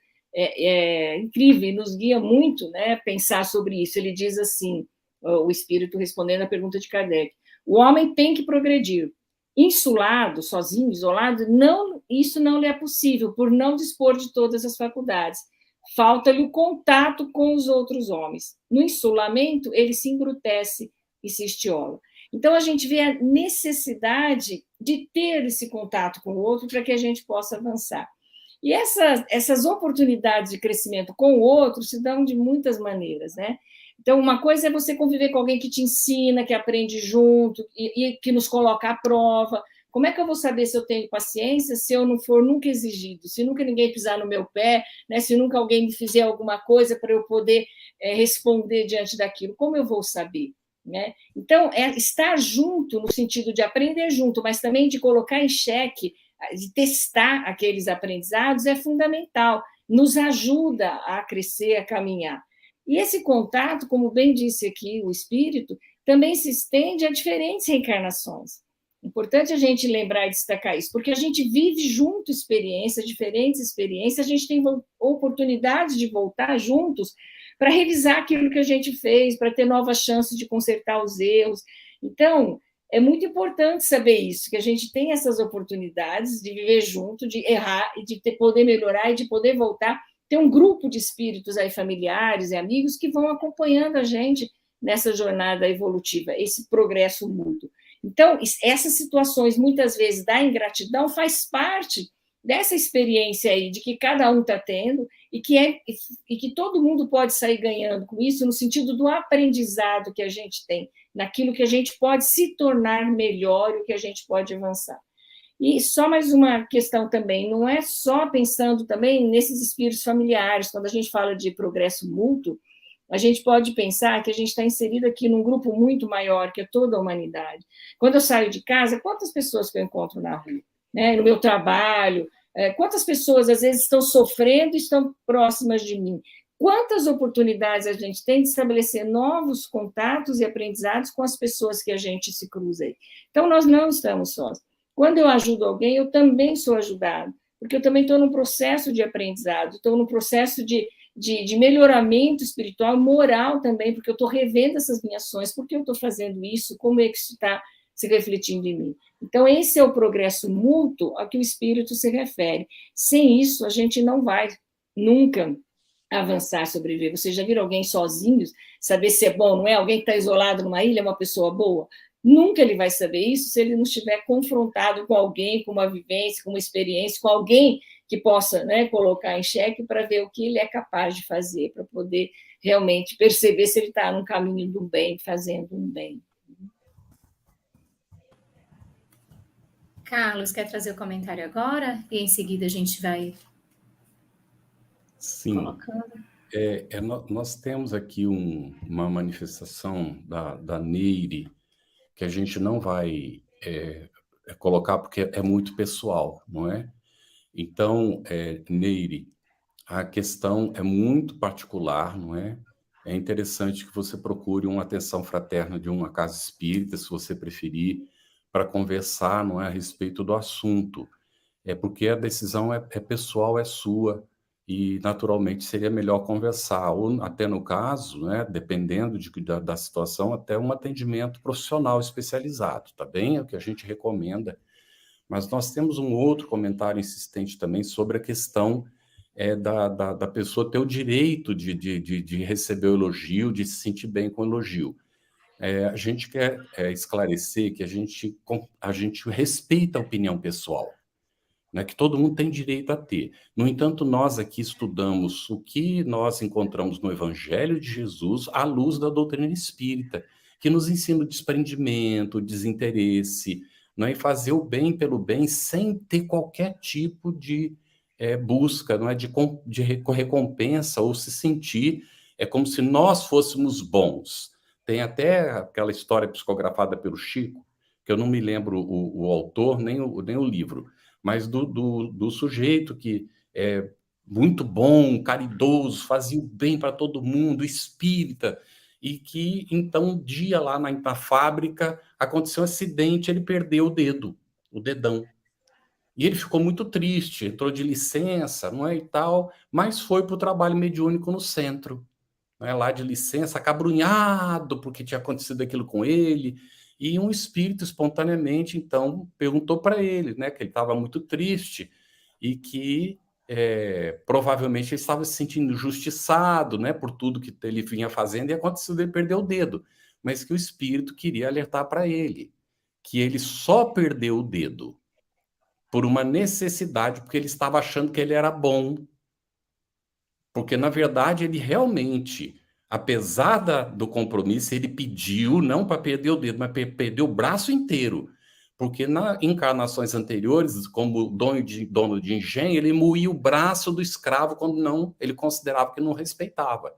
incrível e nos guia muito, né, pensar sobre isso. Ele diz assim, o Espírito respondendo à pergunta de Kardec: o homem tem que progredir. Insulado, sozinho, isolado, isso não lhe é possível, por não dispor de todas as faculdades. Falta-lhe o contato com os outros homens. No insulamento, ele se embrutece e se estiola. Então, a gente vê a necessidade de ter esse contato com o outro para que a gente possa avançar. E essas oportunidades de crescimento com o outro se dão de muitas maneiras, né? Então, uma coisa é você conviver com alguém que te ensina, que aprende junto e que nos coloca à prova. Como é que eu vou saber se eu tenho paciência se eu não for nunca exigido, se nunca ninguém pisar no meu pé, né? Se nunca alguém me fizer alguma coisa para eu poder responder diante daquilo? Como eu vou saber? Né? Então, estar junto no sentido de aprender junto, mas também de colocar em xeque, de testar aqueles aprendizados é fundamental, nos ajuda a crescer, a caminhar. E esse contato, como bem disse aqui o Espírito, também se estende a diferentes reencarnações. Importante a gente lembrar e destacar isso, porque a gente vive junto diferentes experiências, a gente tem oportunidades de voltar juntos para revisar aquilo que a gente fez, para ter novas chances de consertar os erros. Então, é muito importante saber isso, que a gente tem essas oportunidades de viver junto, de errar e de poder melhorar e de poder voltar. Tem um grupo de espíritos aí, familiares e amigos, que vão acompanhando a gente nessa jornada evolutiva, esse progresso mútuo. Então, essas situações, muitas vezes, da ingratidão, faz parte dessa experiência aí, de que cada um está tendo, e que todo mundo pode sair ganhando com isso, no sentido do aprendizado que a gente tem, naquilo que a gente pode se tornar melhor e o que a gente pode avançar. E só mais uma questão também, não é só pensando também nesses espíritos familiares, quando a gente fala de progresso mútuo, a gente pode pensar que a gente está inserido aqui num grupo muito maior, que é toda a humanidade. Quando eu saio de casa, quantas pessoas que eu encontro na rua? Né? No meu trabalho, quantas pessoas, às vezes, estão sofrendo e estão próximas de mim? Quantas oportunidades a gente tem de estabelecer novos contatos e aprendizados com as pessoas que a gente se cruza aí? Então, nós não estamos sós. Quando eu ajudo alguém, eu também sou ajudado, porque eu também estou num processo de aprendizado, estou num processo de de melhoramento espiritual, moral também, porque eu estou revendo essas minhas ações, por que eu estou fazendo isso, como é que isso está se refletindo em mim. Então, esse é o progresso mútuo a que o espírito se refere. Sem isso, a gente não vai nunca avançar, sobreviver. Vocês já viram alguém sozinho, saber se é bom ou não é? Alguém que está isolado numa ilha é uma pessoa boa? Nunca ele vai saber isso se ele não estiver confrontado com alguém, com uma vivência, com uma experiência, com alguém que possa, né, colocar em xeque para ver o que ele é capaz de fazer, para poder realmente perceber se ele está no caminho do bem, fazendo um bem. Carlos, quer trazer o comentário agora? E em seguida a gente vai colocando. Nós temos aqui uma manifestação da Neire, que a gente não vai colocar porque é muito pessoal, não é? Então, Neire, a questão é muito particular, não é? É interessante que você procure uma atenção fraterna de uma casa espírita, se você preferir, para conversar, não é, a respeito do assunto. É porque a decisão é pessoal, é sua, e naturalmente seria melhor conversar, ou até no caso, né, dependendo da situação, até um atendimento profissional especializado, tá bem? É o que a gente recomenda. Mas nós temos um outro comentário insistente também sobre a questão da pessoa ter o direito de receber o elogio, de se sentir bem com o elogio. A gente quer esclarecer que a gente respeita a opinião pessoal, né, que todo mundo tem direito a ter. No entanto, nós aqui estudamos o que nós encontramos no Evangelho de Jesus à luz da doutrina espírita, que nos ensina o desprendimento, o desinteresse, não é, e fazer o bem pelo bem sem ter qualquer tipo de busca, não é, de recompensa ou se sentir como se nós fôssemos bons. Tem até aquela história psicografada pelo Chico, que eu não me lembro o autor nem o livro, mas do sujeito que é muito bom, caridoso, fazia o bem para todo mundo, espírita, e que, então, um dia lá na fábrica, aconteceu um acidente, ele perdeu o dedão. E ele ficou muito triste, entrou de licença, não é, e tal, mas foi para o trabalho mediúnico no centro, não é, lá de licença, acabrunhado, porque tinha acontecido aquilo com ele, e um espírito espontaneamente, então, perguntou para ele, né, que ele estava muito triste e que provavelmente ele estava se sentindo injustiçado, né, por tudo que ele vinha fazendo e aconteceu dele perder o dedo, mas que o espírito queria alertar para ele que ele só perdeu o dedo por uma necessidade, porque ele estava achando que ele era bom, porque na verdade ele realmente, apesar do compromisso, ele pediu não para perder o dedo, mas para perder o braço inteiro. Porque nas encarnações anteriores, como dono de engenho, ele moía o braço do escravo quando ele considerava que não respeitava.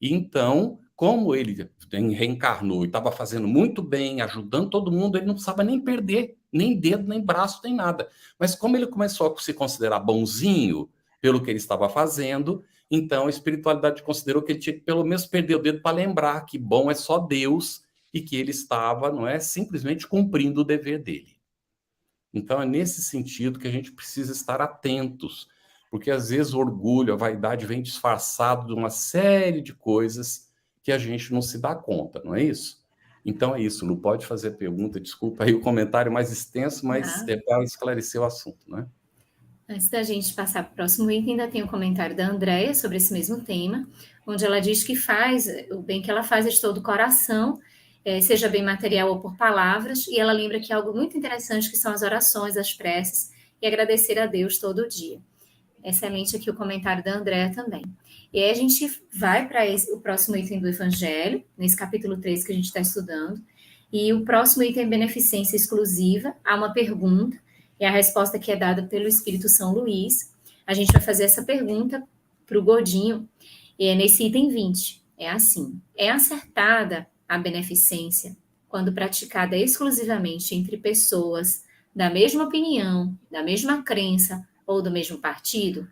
E então, como ele reencarnou e estava fazendo muito bem, ajudando todo mundo, ele não precisava nem perder nem dedo, nem braço, nem nada. Mas como ele começou a se considerar bonzinho pelo que ele estava fazendo, então a espiritualidade considerou que ele tinha que pelo menos perder o dedo para lembrar que bom é só Deus e que ele estava, não é, simplesmente cumprindo o dever dele. Então é nesse sentido que a gente precisa estar atentos, porque às vezes o orgulho, a vaidade vem disfarçado de uma série de coisas que a gente não se dá conta, não é isso? Então é isso, Lu, pode fazer pergunta, desculpa aí o comentário mais extenso, mas é para esclarecer o assunto, né? Antes da gente passar para o próximo item, ainda tem um comentário da Andréia sobre esse mesmo tema, onde ela diz que faz, o bem que ela faz é de todo o coração, seja bem material ou por palavras, e ela lembra que é algo muito interessante que são as orações, as preces, e agradecer a Deus todo dia. Excelente aqui o comentário da Andréia também. E aí a gente vai para o próximo item do Evangelho, nesse capítulo 3 que a gente está estudando, e o próximo item é beneficência exclusiva. Há uma pergunta, e a resposta que é dada pelo Espírito São Luís. A gente vai fazer essa pergunta para o Godinho, e é nesse item 20. É assim: é acertada a beneficência quando praticada exclusivamente entre pessoas da mesma opinião, da mesma crença ou do mesmo partido?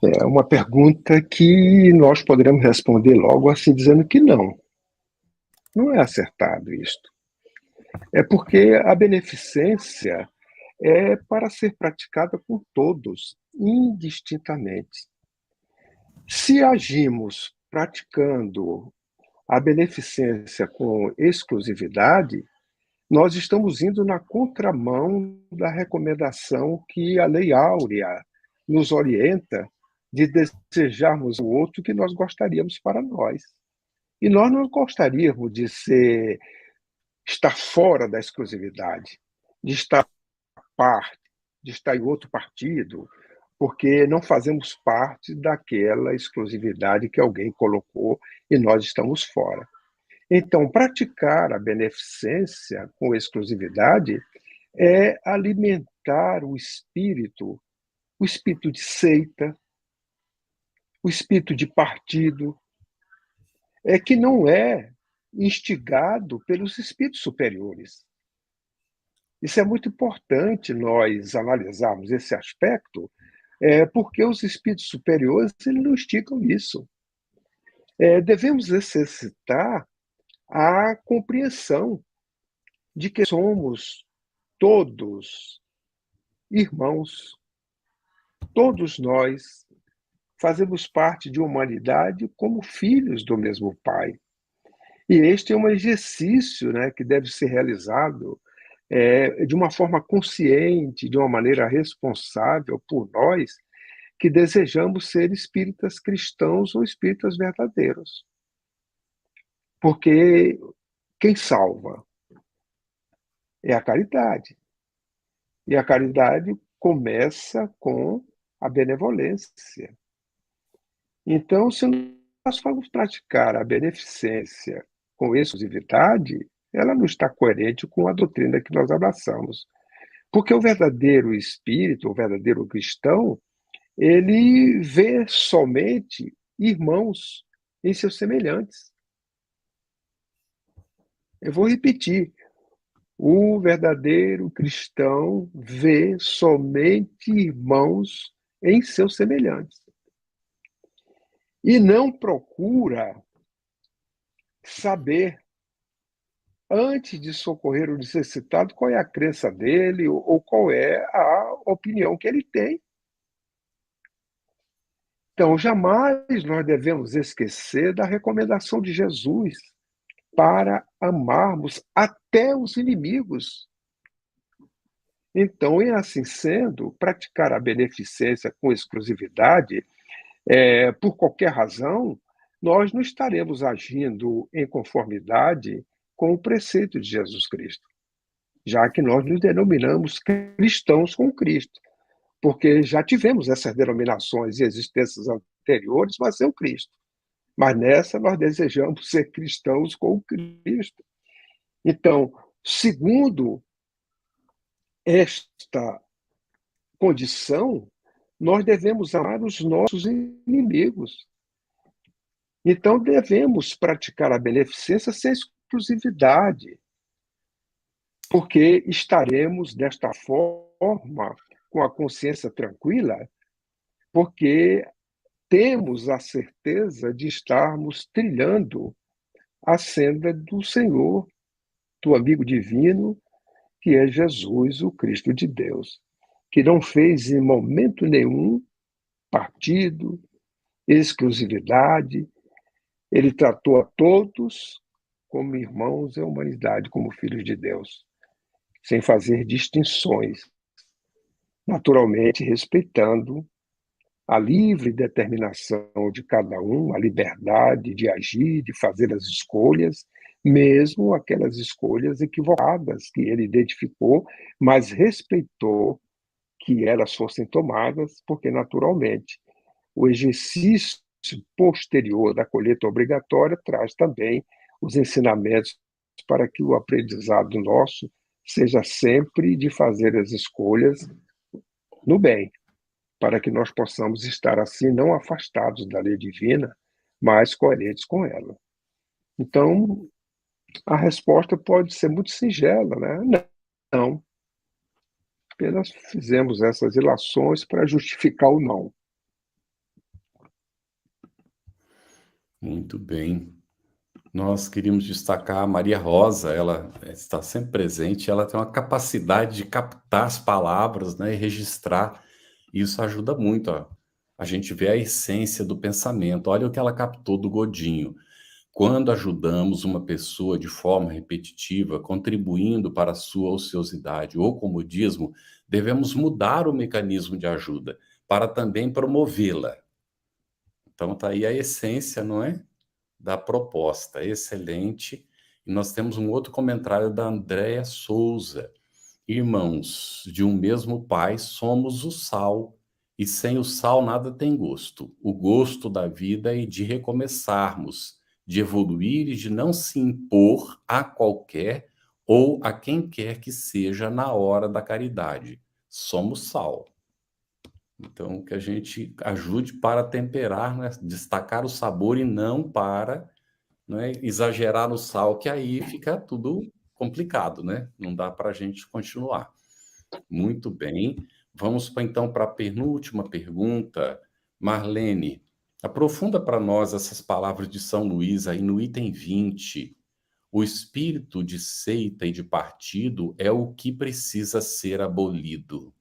É uma pergunta que nós poderemos responder logo assim, dizendo que não. Não é acertado isto. É porque a beneficência é para ser praticada por todos, indistintamente. Se agimos praticando a beneficência com exclusividade, nós estamos indo na contramão da recomendação que a Lei Áurea nos orienta de desejarmos o outro que nós gostaríamos para nós. E nós não gostaríamos de estar fora da exclusividade, de estar parte, de estar em outro partido, porque não fazemos parte daquela exclusividade que alguém colocou e nós estamos fora. Então, praticar a beneficência com exclusividade é alimentar o espírito de seita, o espírito de partido, que não é instigado pelos espíritos superiores. Isso é muito importante nós analisarmos esse aspecto, porque os espíritos superiores eles não instigam isso. Devemos exercitar a compreensão de que somos todos irmãos, todos nós fazemos parte de uma humanidade como filhos do mesmo Pai. E este é um exercício, né, que deve ser realizado de uma forma consciente, de uma maneira responsável por nós que desejamos ser espíritas cristãos ou espíritas verdadeiros. Porque quem salva é a caridade. E a caridade começa com a benevolência. Então, se nós formos praticar a beneficência com exclusividade, ela não está coerente com a doutrina que nós abraçamos. Porque o verdadeiro espírito, o verdadeiro cristão, ele vê somente irmãos em seus semelhantes. Eu vou repetir. O verdadeiro cristão vê somente irmãos em seus semelhantes. E não procura saber, antes de socorrer o necessitado, qual é a crença dele ou qual é a opinião que ele tem. Então, jamais nós devemos esquecer da recomendação de Jesus para amarmos até os inimigos. Então, assim sendo, praticar a beneficência com exclusividade, por qualquer razão, nós não estaremos agindo em conformidade com o preceito de Jesus Cristo, já que nós nos denominamos cristãos com Cristo, porque já tivemos essas denominações em existências anteriores, mas sem o Cristo. Mas nessa nós desejamos ser cristãos com Cristo. Então, segundo esta condição, nós devemos amar os nossos inimigos. Então, devemos praticar a beneficência sem exclusividade, porque estaremos desta forma com a consciência tranquila, porque temos a certeza de estarmos trilhando a senda do Senhor, do amigo divino, que é Jesus, o Cristo de Deus, que não fez em momento nenhum partido, exclusividade, ele tratou a todos como irmãos e a humanidade como filhos de Deus, sem fazer distinções, naturalmente respeitando a livre determinação de cada um, a liberdade de agir, de fazer as escolhas, mesmo aquelas escolhas equivocadas que ele identificou, mas respeitou que elas fossem tomadas, porque, naturalmente, o exercício posterior da colheita obrigatória traz também os ensinamentos para que o aprendizado nosso seja sempre de fazer as escolhas no bem, para que nós possamos estar assim não afastados da lei divina, mas coerentes com ela. Então, a resposta pode ser muito singela, né? Não. Apenas fizemos essas ilações para justificar o não. Muito bem. Nós queríamos destacar a Maria Rosa, ela está sempre presente, ela tem uma capacidade de captar as palavras, né, e registrar. Isso ajuda muito a gente ver a essência do pensamento. Olha o que ela captou do Godinho. Quando ajudamos uma pessoa de forma repetitiva, contribuindo para a sua ociosidade ou comodismo, devemos mudar o mecanismo de ajuda para também promovê-la. Então, está aí a essência, não é? Da proposta. Excelente. E nós temos um outro comentário da Andréia Souza. Irmãos de um mesmo pai, somos o sal, e sem o sal nada tem gosto. O gosto da vida e de recomeçarmos, de evoluir e de não se impor a qualquer ou a quem quer que seja na hora da caridade. Somos sal. Então, que a gente ajude para temperar, né? Destacar o sabor e não para, né, exagerar no sal, que aí fica tudo complicado, né? Não dá para a gente continuar. Muito bem. Vamos então para a penúltima pergunta. Marlene, aprofunda para nós essas palavras de São Luís aí no item 20. O espírito de seita e de partido é o que precisa ser abolido.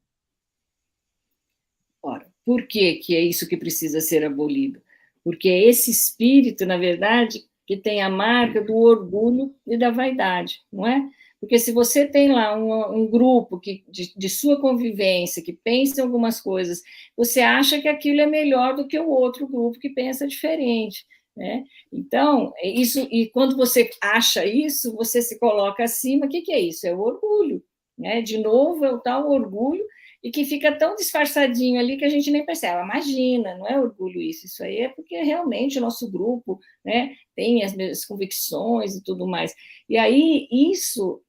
Ora, por que é isso que precisa ser abolido? Porque é esse espírito, na verdade, que tem a marca do orgulho e da vaidade, não é? Porque se você tem lá um grupo de sua convivência que pensa em algumas coisas, você acha que aquilo é melhor do que o outro grupo que pensa diferente, né? Então, isso, e quando você acha isso, você se coloca acima. O que é isso? É o orgulho, né? De novo, é o tal orgulho, e que fica tão disfarçadinho ali que a gente nem percebe. Imagina, não é orgulho isso aí é porque realmente o nosso grupo, né, tem as mesmas convicções e tudo mais. E aí, isso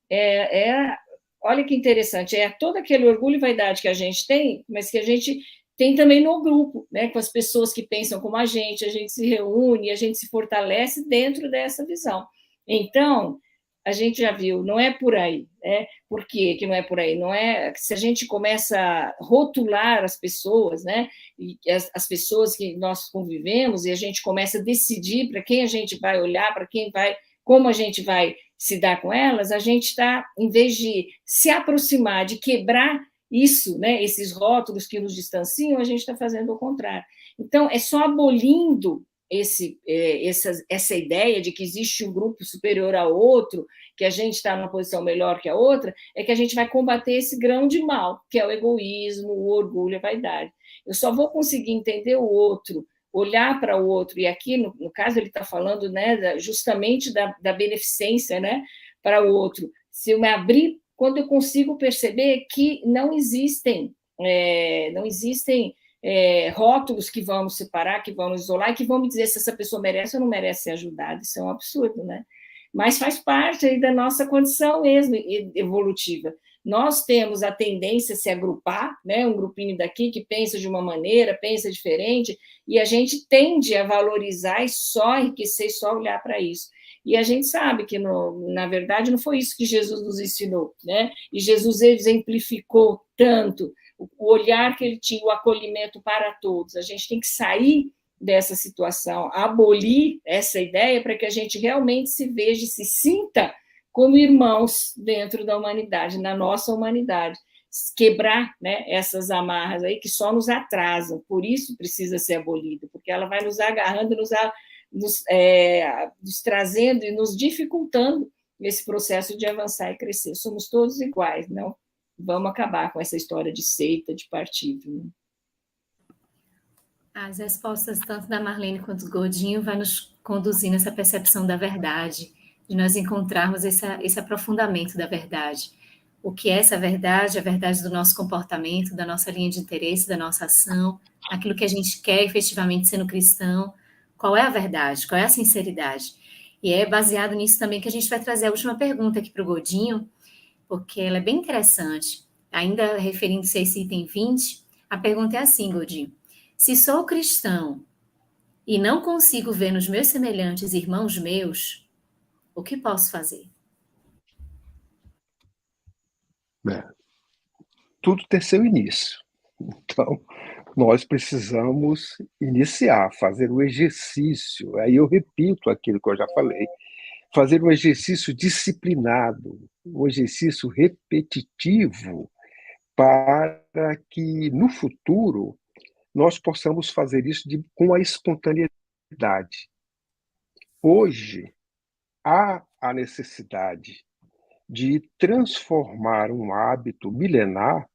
olha que interessante, é todo aquele orgulho e vaidade que a gente tem, mas que a gente tem também no grupo, né, com as pessoas que pensam como a gente se reúne, a gente se fortalece dentro dessa visão. Então, a gente já viu, não é por aí, né? Por que não é por aí? Não é se a gente começa a rotular as pessoas, né? E as pessoas que nós convivemos, e a gente começa a decidir para quem a gente vai olhar, para quem vai, como a gente vai se dar com elas, a gente está, em vez de se aproximar, de quebrar isso, né? Esses rótulos que nos distanciam, a gente está fazendo o contrário. Então, é só abolindo essa ideia de que existe um grupo superior a outro, que a gente está numa posição melhor que a outra, é que a gente vai combater esse grão de mal, que é o egoísmo, o orgulho, a vaidade. Eu só vou conseguir entender o outro, olhar para o outro, e aqui, no caso, ele está falando, né, justamente da beneficência, né, para o outro. Se eu me abrir, quando eu consigo perceber que não existem rótulos que vão nos separar, que vão nos isolar, e que vão me dizer se essa pessoa merece ou não merece ser ajudada. Isso é um absurdo, né? Mas faz parte aí da nossa condição mesmo evolutiva. Nós temos a tendência a se agrupar, né? Um grupinho daqui que pensa de uma maneira, pensa diferente, e a gente tende a valorizar e só enriquecer, e só olhar para isso. E a gente sabe que, na verdade, não foi isso que Jesus nos ensinou, né? E Jesus exemplificou tanto o olhar que ele tinha, o acolhimento para todos. A gente tem que sair dessa situação, abolir essa ideia para que a gente realmente se veja, se sinta como irmãos dentro da humanidade, na nossa humanidade. Quebrar, né, essas amarras aí que só nos atrasam. Por isso precisa ser abolido, porque ela vai nos agarrando, nos trazendo e nos dificultando esse processo de avançar e crescer. Somos todos iguais, não? Vamos acabar com essa história de seita, de partido. Né? As respostas tanto da Marlene quanto do Godinho vai nos conduzir nessa percepção da verdade, de nós encontrarmos esse aprofundamento da verdade. O que é essa verdade? A verdade do nosso comportamento, da nossa linha de interesse, da nossa ação, aquilo que a gente quer efetivamente sendo cristão. Qual é a verdade? Qual é a sinceridade? E é baseado nisso também que a gente vai trazer a última pergunta aqui para o Godinho, porque ela é bem interessante. Ainda referindo-se a esse item 20, a pergunta é assim, Godinho. Se sou cristão e não consigo ver nos meus semelhantes irmãos meus, o que posso fazer? Tudo tem seu início. Então, nós precisamos iniciar, fazer o exercício. Aí eu repito aquilo que eu já falei, fazer um exercício disciplinado, um exercício repetitivo, para que no futuro nós possamos fazer isso com a espontaneidade. Hoje, há a necessidade de transformar um hábito milenar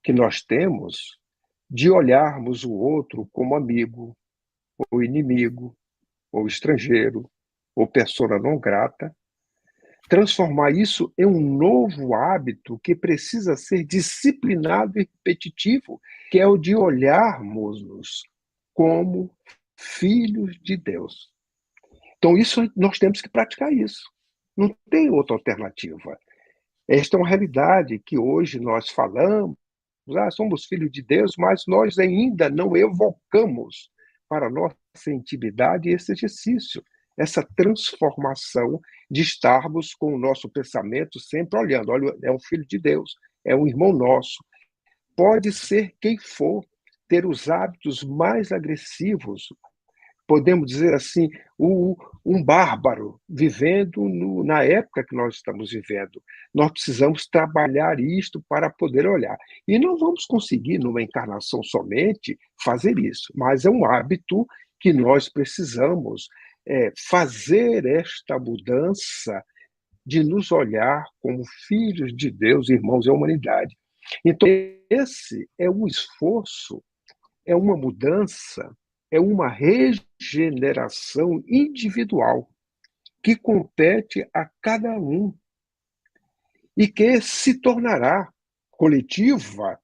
que nós temos de olharmos o outro como amigo, ou inimigo, ou estrangeiro, ou persona não grata, transformar isso em um novo hábito que precisa ser disciplinado e repetitivo, que é o de olharmos-nos como filhos de Deus. Então, nós temos que praticar isso. Não tem outra alternativa. Esta é uma realidade que hoje nós falamos, somos filhos de Deus, mas nós ainda não evocamos para a nossa intimidade esse exercício, essa transformação de estarmos com o nosso pensamento sempre olhando. Olha, é um filho de Deus, é um irmão nosso. Pode ser quem for, ter os hábitos mais agressivos, podemos dizer assim, um bárbaro vivendo na época que nós estamos vivendo. Nós precisamos trabalhar isto para poder olhar. E não vamos conseguir, numa encarnação somente, fazer isso, mas é um hábito que nós precisamos fazer esta mudança de nos olhar como filhos de Deus, irmãos da humanidade. Então, esse é um esforço, é uma mudança, é uma regeneração individual que compete a cada um e que se tornará coletiva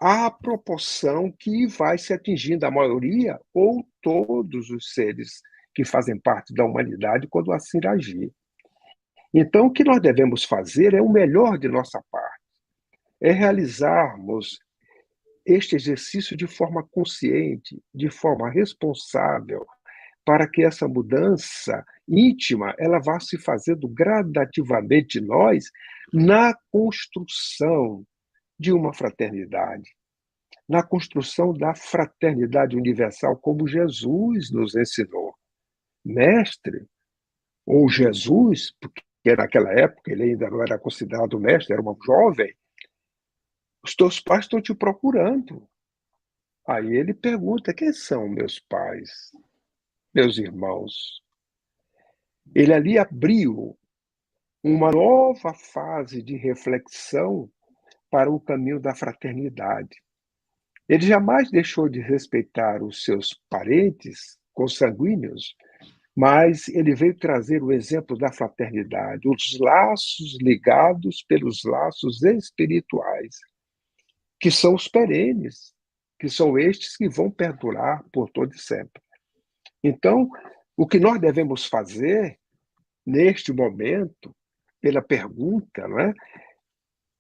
à proporção que vai se atingindo a maioria ou todos os seres que fazem parte da humanidade quando assim agir. Então, o que nós devemos fazer é o melhor de nossa parte, é realizarmos este exercício de forma consciente, de forma responsável, para que essa mudança íntima ela vá se fazendo gradativamente de nós na construção de uma fraternidade, na construção da fraternidade universal, como Jesus nos ensinou. Mestre, ou Jesus, porque naquela época ele ainda não era considerado mestre, era um jovem, os teus pais estão te procurando. Aí ele pergunta, quem são meus pais, meus irmãos? Ele ali abriu uma nova fase de reflexão para o caminho da fraternidade. Ele jamais deixou de respeitar os seus parentes consanguíneos, mas ele veio trazer o exemplo da fraternidade, os laços ligados pelos laços espirituais, que são os perenes, que são estes que vão perdurar por todo e sempre. Então, o que nós devemos fazer neste momento, pela pergunta, não é?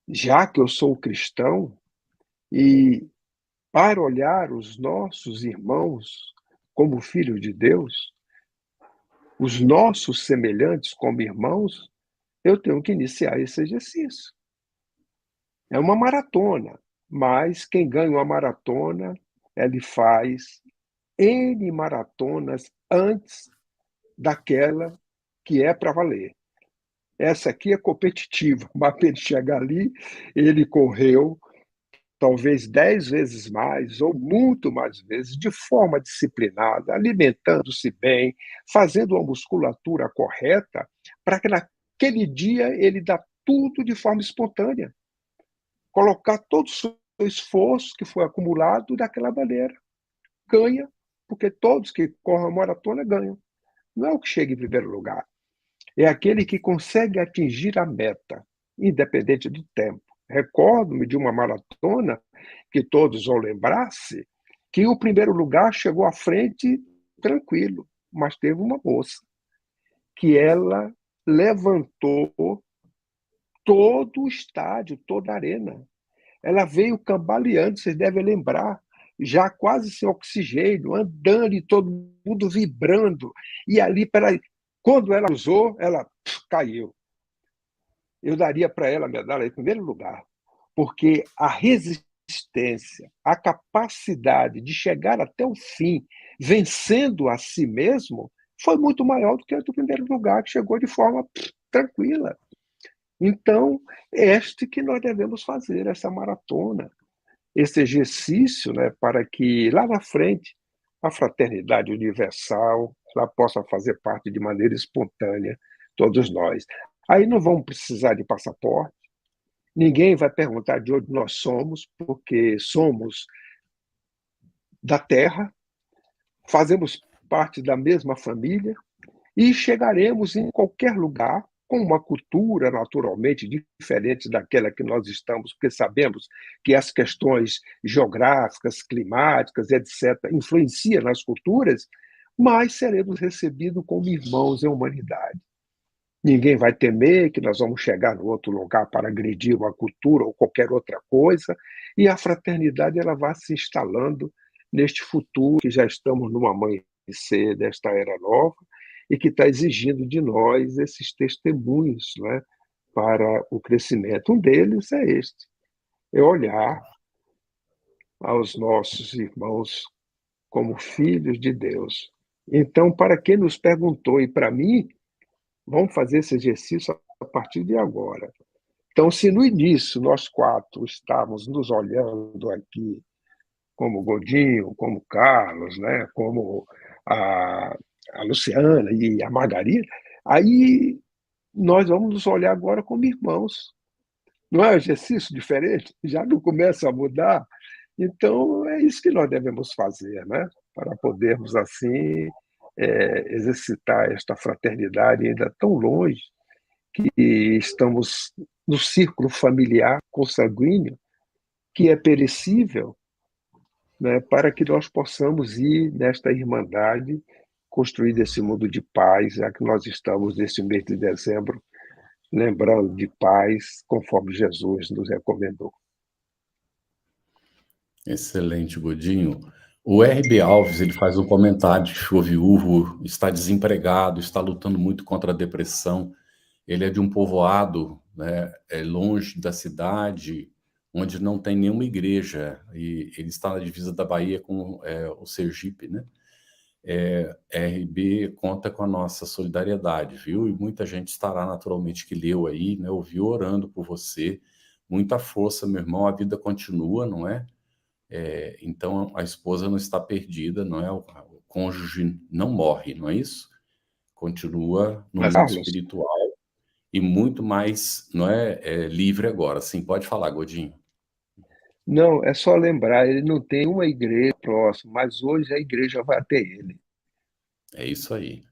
Já que eu sou cristão, e para olhar os nossos irmãos como filhos de Deus, os nossos semelhantes como irmãos, eu tenho que iniciar esse exercício. É uma maratona, mas quem ganha uma maratona, ele faz N maratonas antes daquela que é para valer. Essa aqui é competitiva, mas para ele chegar ali, ele correu talvez 10 vezes mais ou muito mais vezes, de forma disciplinada, alimentando-se bem, fazendo uma musculatura correta, para que naquele dia ele dá tudo de forma espontânea. Colocar todo o seu esforço que foi acumulado daquela maneira. Ganha, porque todos que correm a maratona ganham. Não é o que chega em primeiro lugar. É aquele que consegue atingir a meta, independente do tempo. Recordo-me de uma maratona, que todos vão lembrar-se, que o primeiro lugar chegou à frente tranquilo, mas teve uma moça que ela levantou todo o estádio, toda a arena. Ela veio cambaleando, vocês devem lembrar, já quase sem oxigênio, andando e todo mundo vibrando. E ali, quando ela usou, ela caiu. Eu daria para ela a medalha em primeiro lugar, porque a resistência, a capacidade de chegar até o fim, vencendo a si mesmo, foi muito maior do que a do primeiro lugar, que chegou de forma tranquila. Então, este que nós devemos fazer, essa maratona, esse exercício, né, para que lá na frente a fraternidade universal ela possa fazer parte de maneira espontânea, todos nós. Aí não vamos precisar de passaporte, ninguém vai perguntar de onde nós somos, porque somos da Terra, fazemos parte da mesma família e chegaremos em qualquer lugar com uma cultura naturalmente diferente daquela que nós estamos, porque sabemos que as questões geográficas, climáticas, etc., influenciam nas culturas, mas seremos recebidos como irmãos em humanidade. Ninguém vai temer que nós vamos chegar no outro lugar para agredir uma cultura ou qualquer outra coisa, e a fraternidade ela vai se instalando neste futuro que já estamos no amanhecer desta era nova e que está exigindo de nós esses testemunhos, né, para o crescimento. Um deles é este, é olhar aos nossos irmãos como filhos de Deus. Então, para quem nos perguntou, e para mim, vamos fazer esse exercício a partir de agora. Então, se no início nós quatro estávamos nos olhando aqui como Godinho, como Carlos, né, como a Luciana e a Margarida, aí nós vamos nos olhar agora como irmãos. Não é um exercício diferente? Já não começa a mudar? Então, é isso que nós devemos fazer, né, para podermos, assim, exercitar esta fraternidade ainda tão longe, que estamos no círculo familiar consanguíneo, que é perecível, né, para que nós possamos ir nesta irmandade, construir esse mundo de paz, já que nós estamos nesse mês de dezembro, lembrando de paz, conforme Jesus nos recomendou. Excelente, Godinho. O RB Alves, ele faz um comentário de que o viúvo está desempregado, está lutando muito contra a depressão. Ele é de um povoado, né, longe da cidade, onde não tem nenhuma igreja, e ele está na divisa da Bahia com o Sergipe, né? RB conta com a nossa solidariedade, viu? E muita gente estará naturalmente que leu aí, né? Ouviu orando por você. Muita força, meu irmão, a vida continua, não é? Então a esposa não está perdida, não é? O cônjuge não morre, não é isso? Continua no mundo espiritual e muito mais, não é, livre agora. Sim, pode falar, Godinho. Não, é só lembrar, ele não tem uma igreja próxima, mas hoje a igreja vai até ele. É isso aí.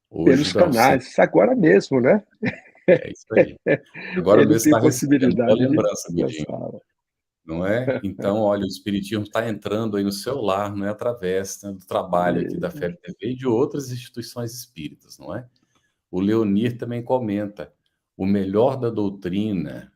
Hoje, Pelos canais, agora mesmo, né? É isso aí. Agora ele mesmo tem está recebendo boa possibilidade de lembrança, Godinho. Não é? Então, olha, o Espiritismo está entrando aí no seu lar, não é? Através, né, do trabalho aqui da FEB-TV e de outras instituições espíritas, não é? O Leonir também comenta, o melhor da doutrina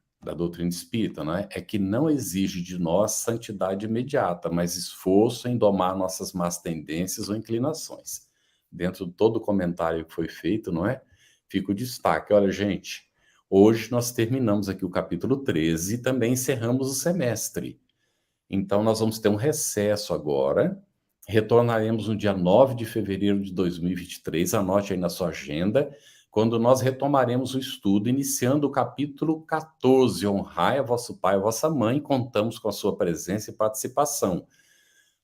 espírita, não é? É que não exige de nós santidade imediata, mas esforço em domar nossas más tendências ou inclinações. Dentro de todo o comentário que foi feito, não é? Fica o destaque. Olha, gente, hoje nós terminamos aqui o capítulo 13 e também encerramos o semestre. Então, nós vamos ter um recesso agora. Retornaremos no dia 9 de fevereiro de 2023. Anote aí na sua agenda, quando nós retomaremos o estudo, iniciando o capítulo 14. Honrai a vosso pai e a vossa mãe. Contamos com a sua presença e participação.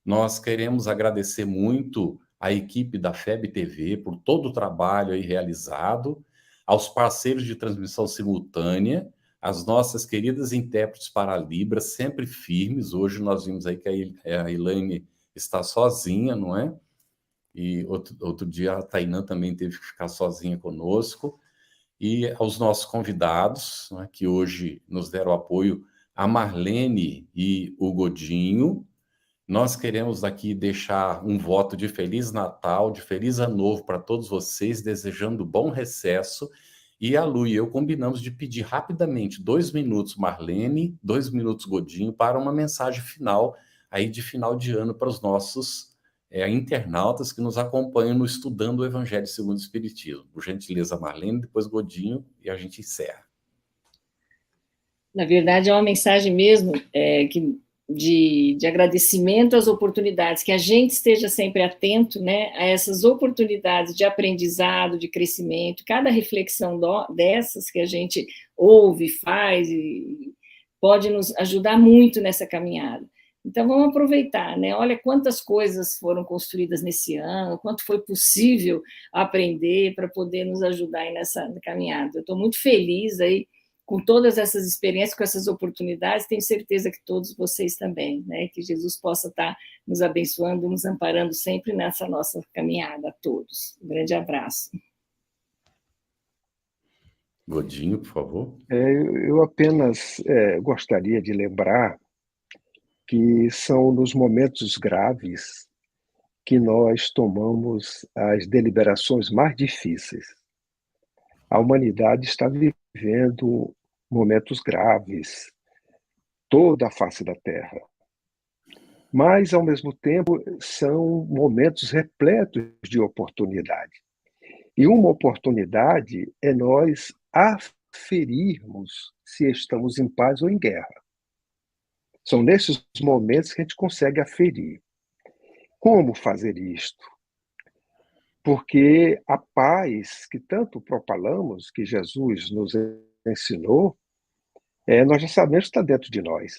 Nós queremos agradecer muito a equipe da FEB-TV por todo o trabalho aí realizado, aos parceiros de transmissão simultânea, as nossas queridas intérpretes para a Libras, sempre firmes. Hoje nós vimos aí que a Elaine está sozinha, não é? E outro dia a Tainã também teve que ficar sozinha conosco. E aos nossos convidados, né, que hoje nos deram apoio, a Marlene e o Godinho. Nós queremos aqui deixar um voto de Feliz Natal, de Feliz Ano Novo para todos vocês, desejando bom recesso. E a Lu e eu combinamos de pedir rapidamente 2 minutos, Marlene, 2 minutos, Godinho, para uma mensagem final, aí de final de ano, para os nossos internautas que nos acompanham no Estudando o Evangelho segundo o Espiritismo. Por gentileza, Marlene, depois Godinho, e a gente encerra. Na verdade, é uma mensagem mesmo que de agradecimento às oportunidades, que a gente esteja sempre atento, né, a essas oportunidades de aprendizado, de crescimento, cada reflexão dessas que a gente ouve, faz, e pode nos ajudar muito nessa caminhada. Então, vamos aproveitar, né? Olha quantas coisas foram construídas nesse ano, quanto foi possível aprender para poder nos ajudar aí nessa caminhada. Eu estou muito feliz aí com todas essas experiências, com essas oportunidades, tenho certeza que todos vocês também, né? Que Jesus possa estar nos abençoando, nos amparando sempre nessa nossa caminhada a todos. Um grande abraço. Godinho, por favor. Eu apenas gostaria de lembrar que são nos momentos graves que nós tomamos as deliberações mais difíceis. A humanidade está vivendo momentos graves, toda a face da Terra. Mas, ao mesmo tempo, são momentos repletos de oportunidade. E uma oportunidade é nós aferirmos se estamos em paz ou em guerra. São nesses momentos que a gente consegue aferir. Como fazer isto? Porque a paz que tanto propalamos, que Jesus nos ensinou, nós já sabemos que está dentro de nós.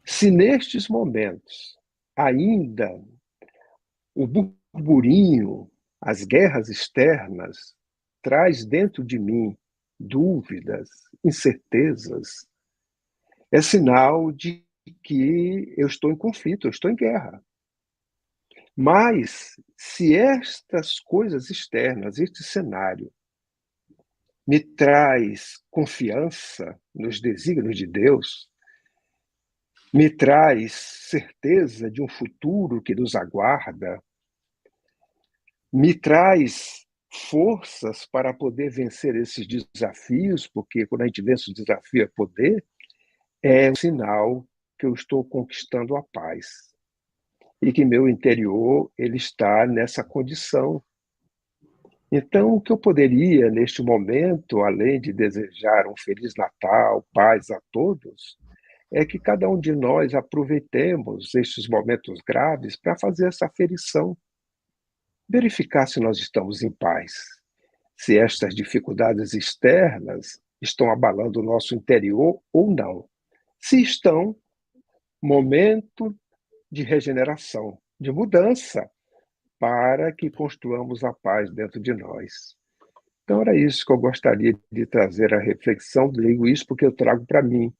Se nestes momentos ainda o burburinho, as guerras externas, traz dentro de mim dúvidas, incertezas, é sinal de que eu estou em conflito, eu estou em guerra. Mas, se estas coisas externas, este cenário, me traz confiança nos desígnios de Deus, me traz certeza de um futuro que nos aguarda, me traz forças para poder vencer esses desafios, porque quando a gente vence o desafio é poder, é um sinal que eu estou conquistando a paz. E que meu interior ele está nessa condição. Então, o que eu poderia, neste momento, além de desejar um Feliz Natal, paz a todos, é que cada um de nós aproveitemos estes momentos graves para fazer essa aferição, verificar se nós estamos em paz, se estas dificuldades externas estão abalando o nosso interior ou não. Se estão, momento de regeneração, de mudança, para que construamos a paz dentro de nós. Então, era isso que eu gostaria de trazer a reflexão. Digo isso porque eu trago para mim,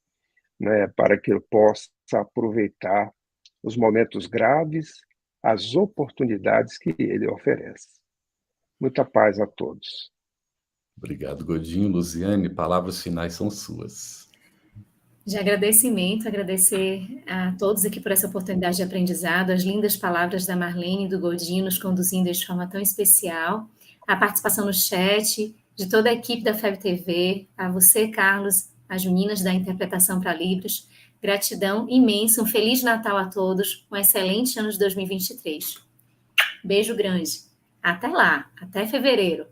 né, para que eu possa aproveitar os momentos graves, as oportunidades que ele oferece. Muita paz a todos. Obrigado, Godinho. Luziane, palavras finais são suas. De agradecimento, agradecer a todos aqui por essa oportunidade de aprendizado, as lindas palavras da Marlene e do Godinho nos conduzindo de forma tão especial, a participação no chat de toda a equipe da FEB TV, a você, Carlos, as meninas da Interpretação para Libras. Gratidão imensa, um Feliz Natal a todos, um excelente ano de 2023. Beijo grande. Até lá, até fevereiro.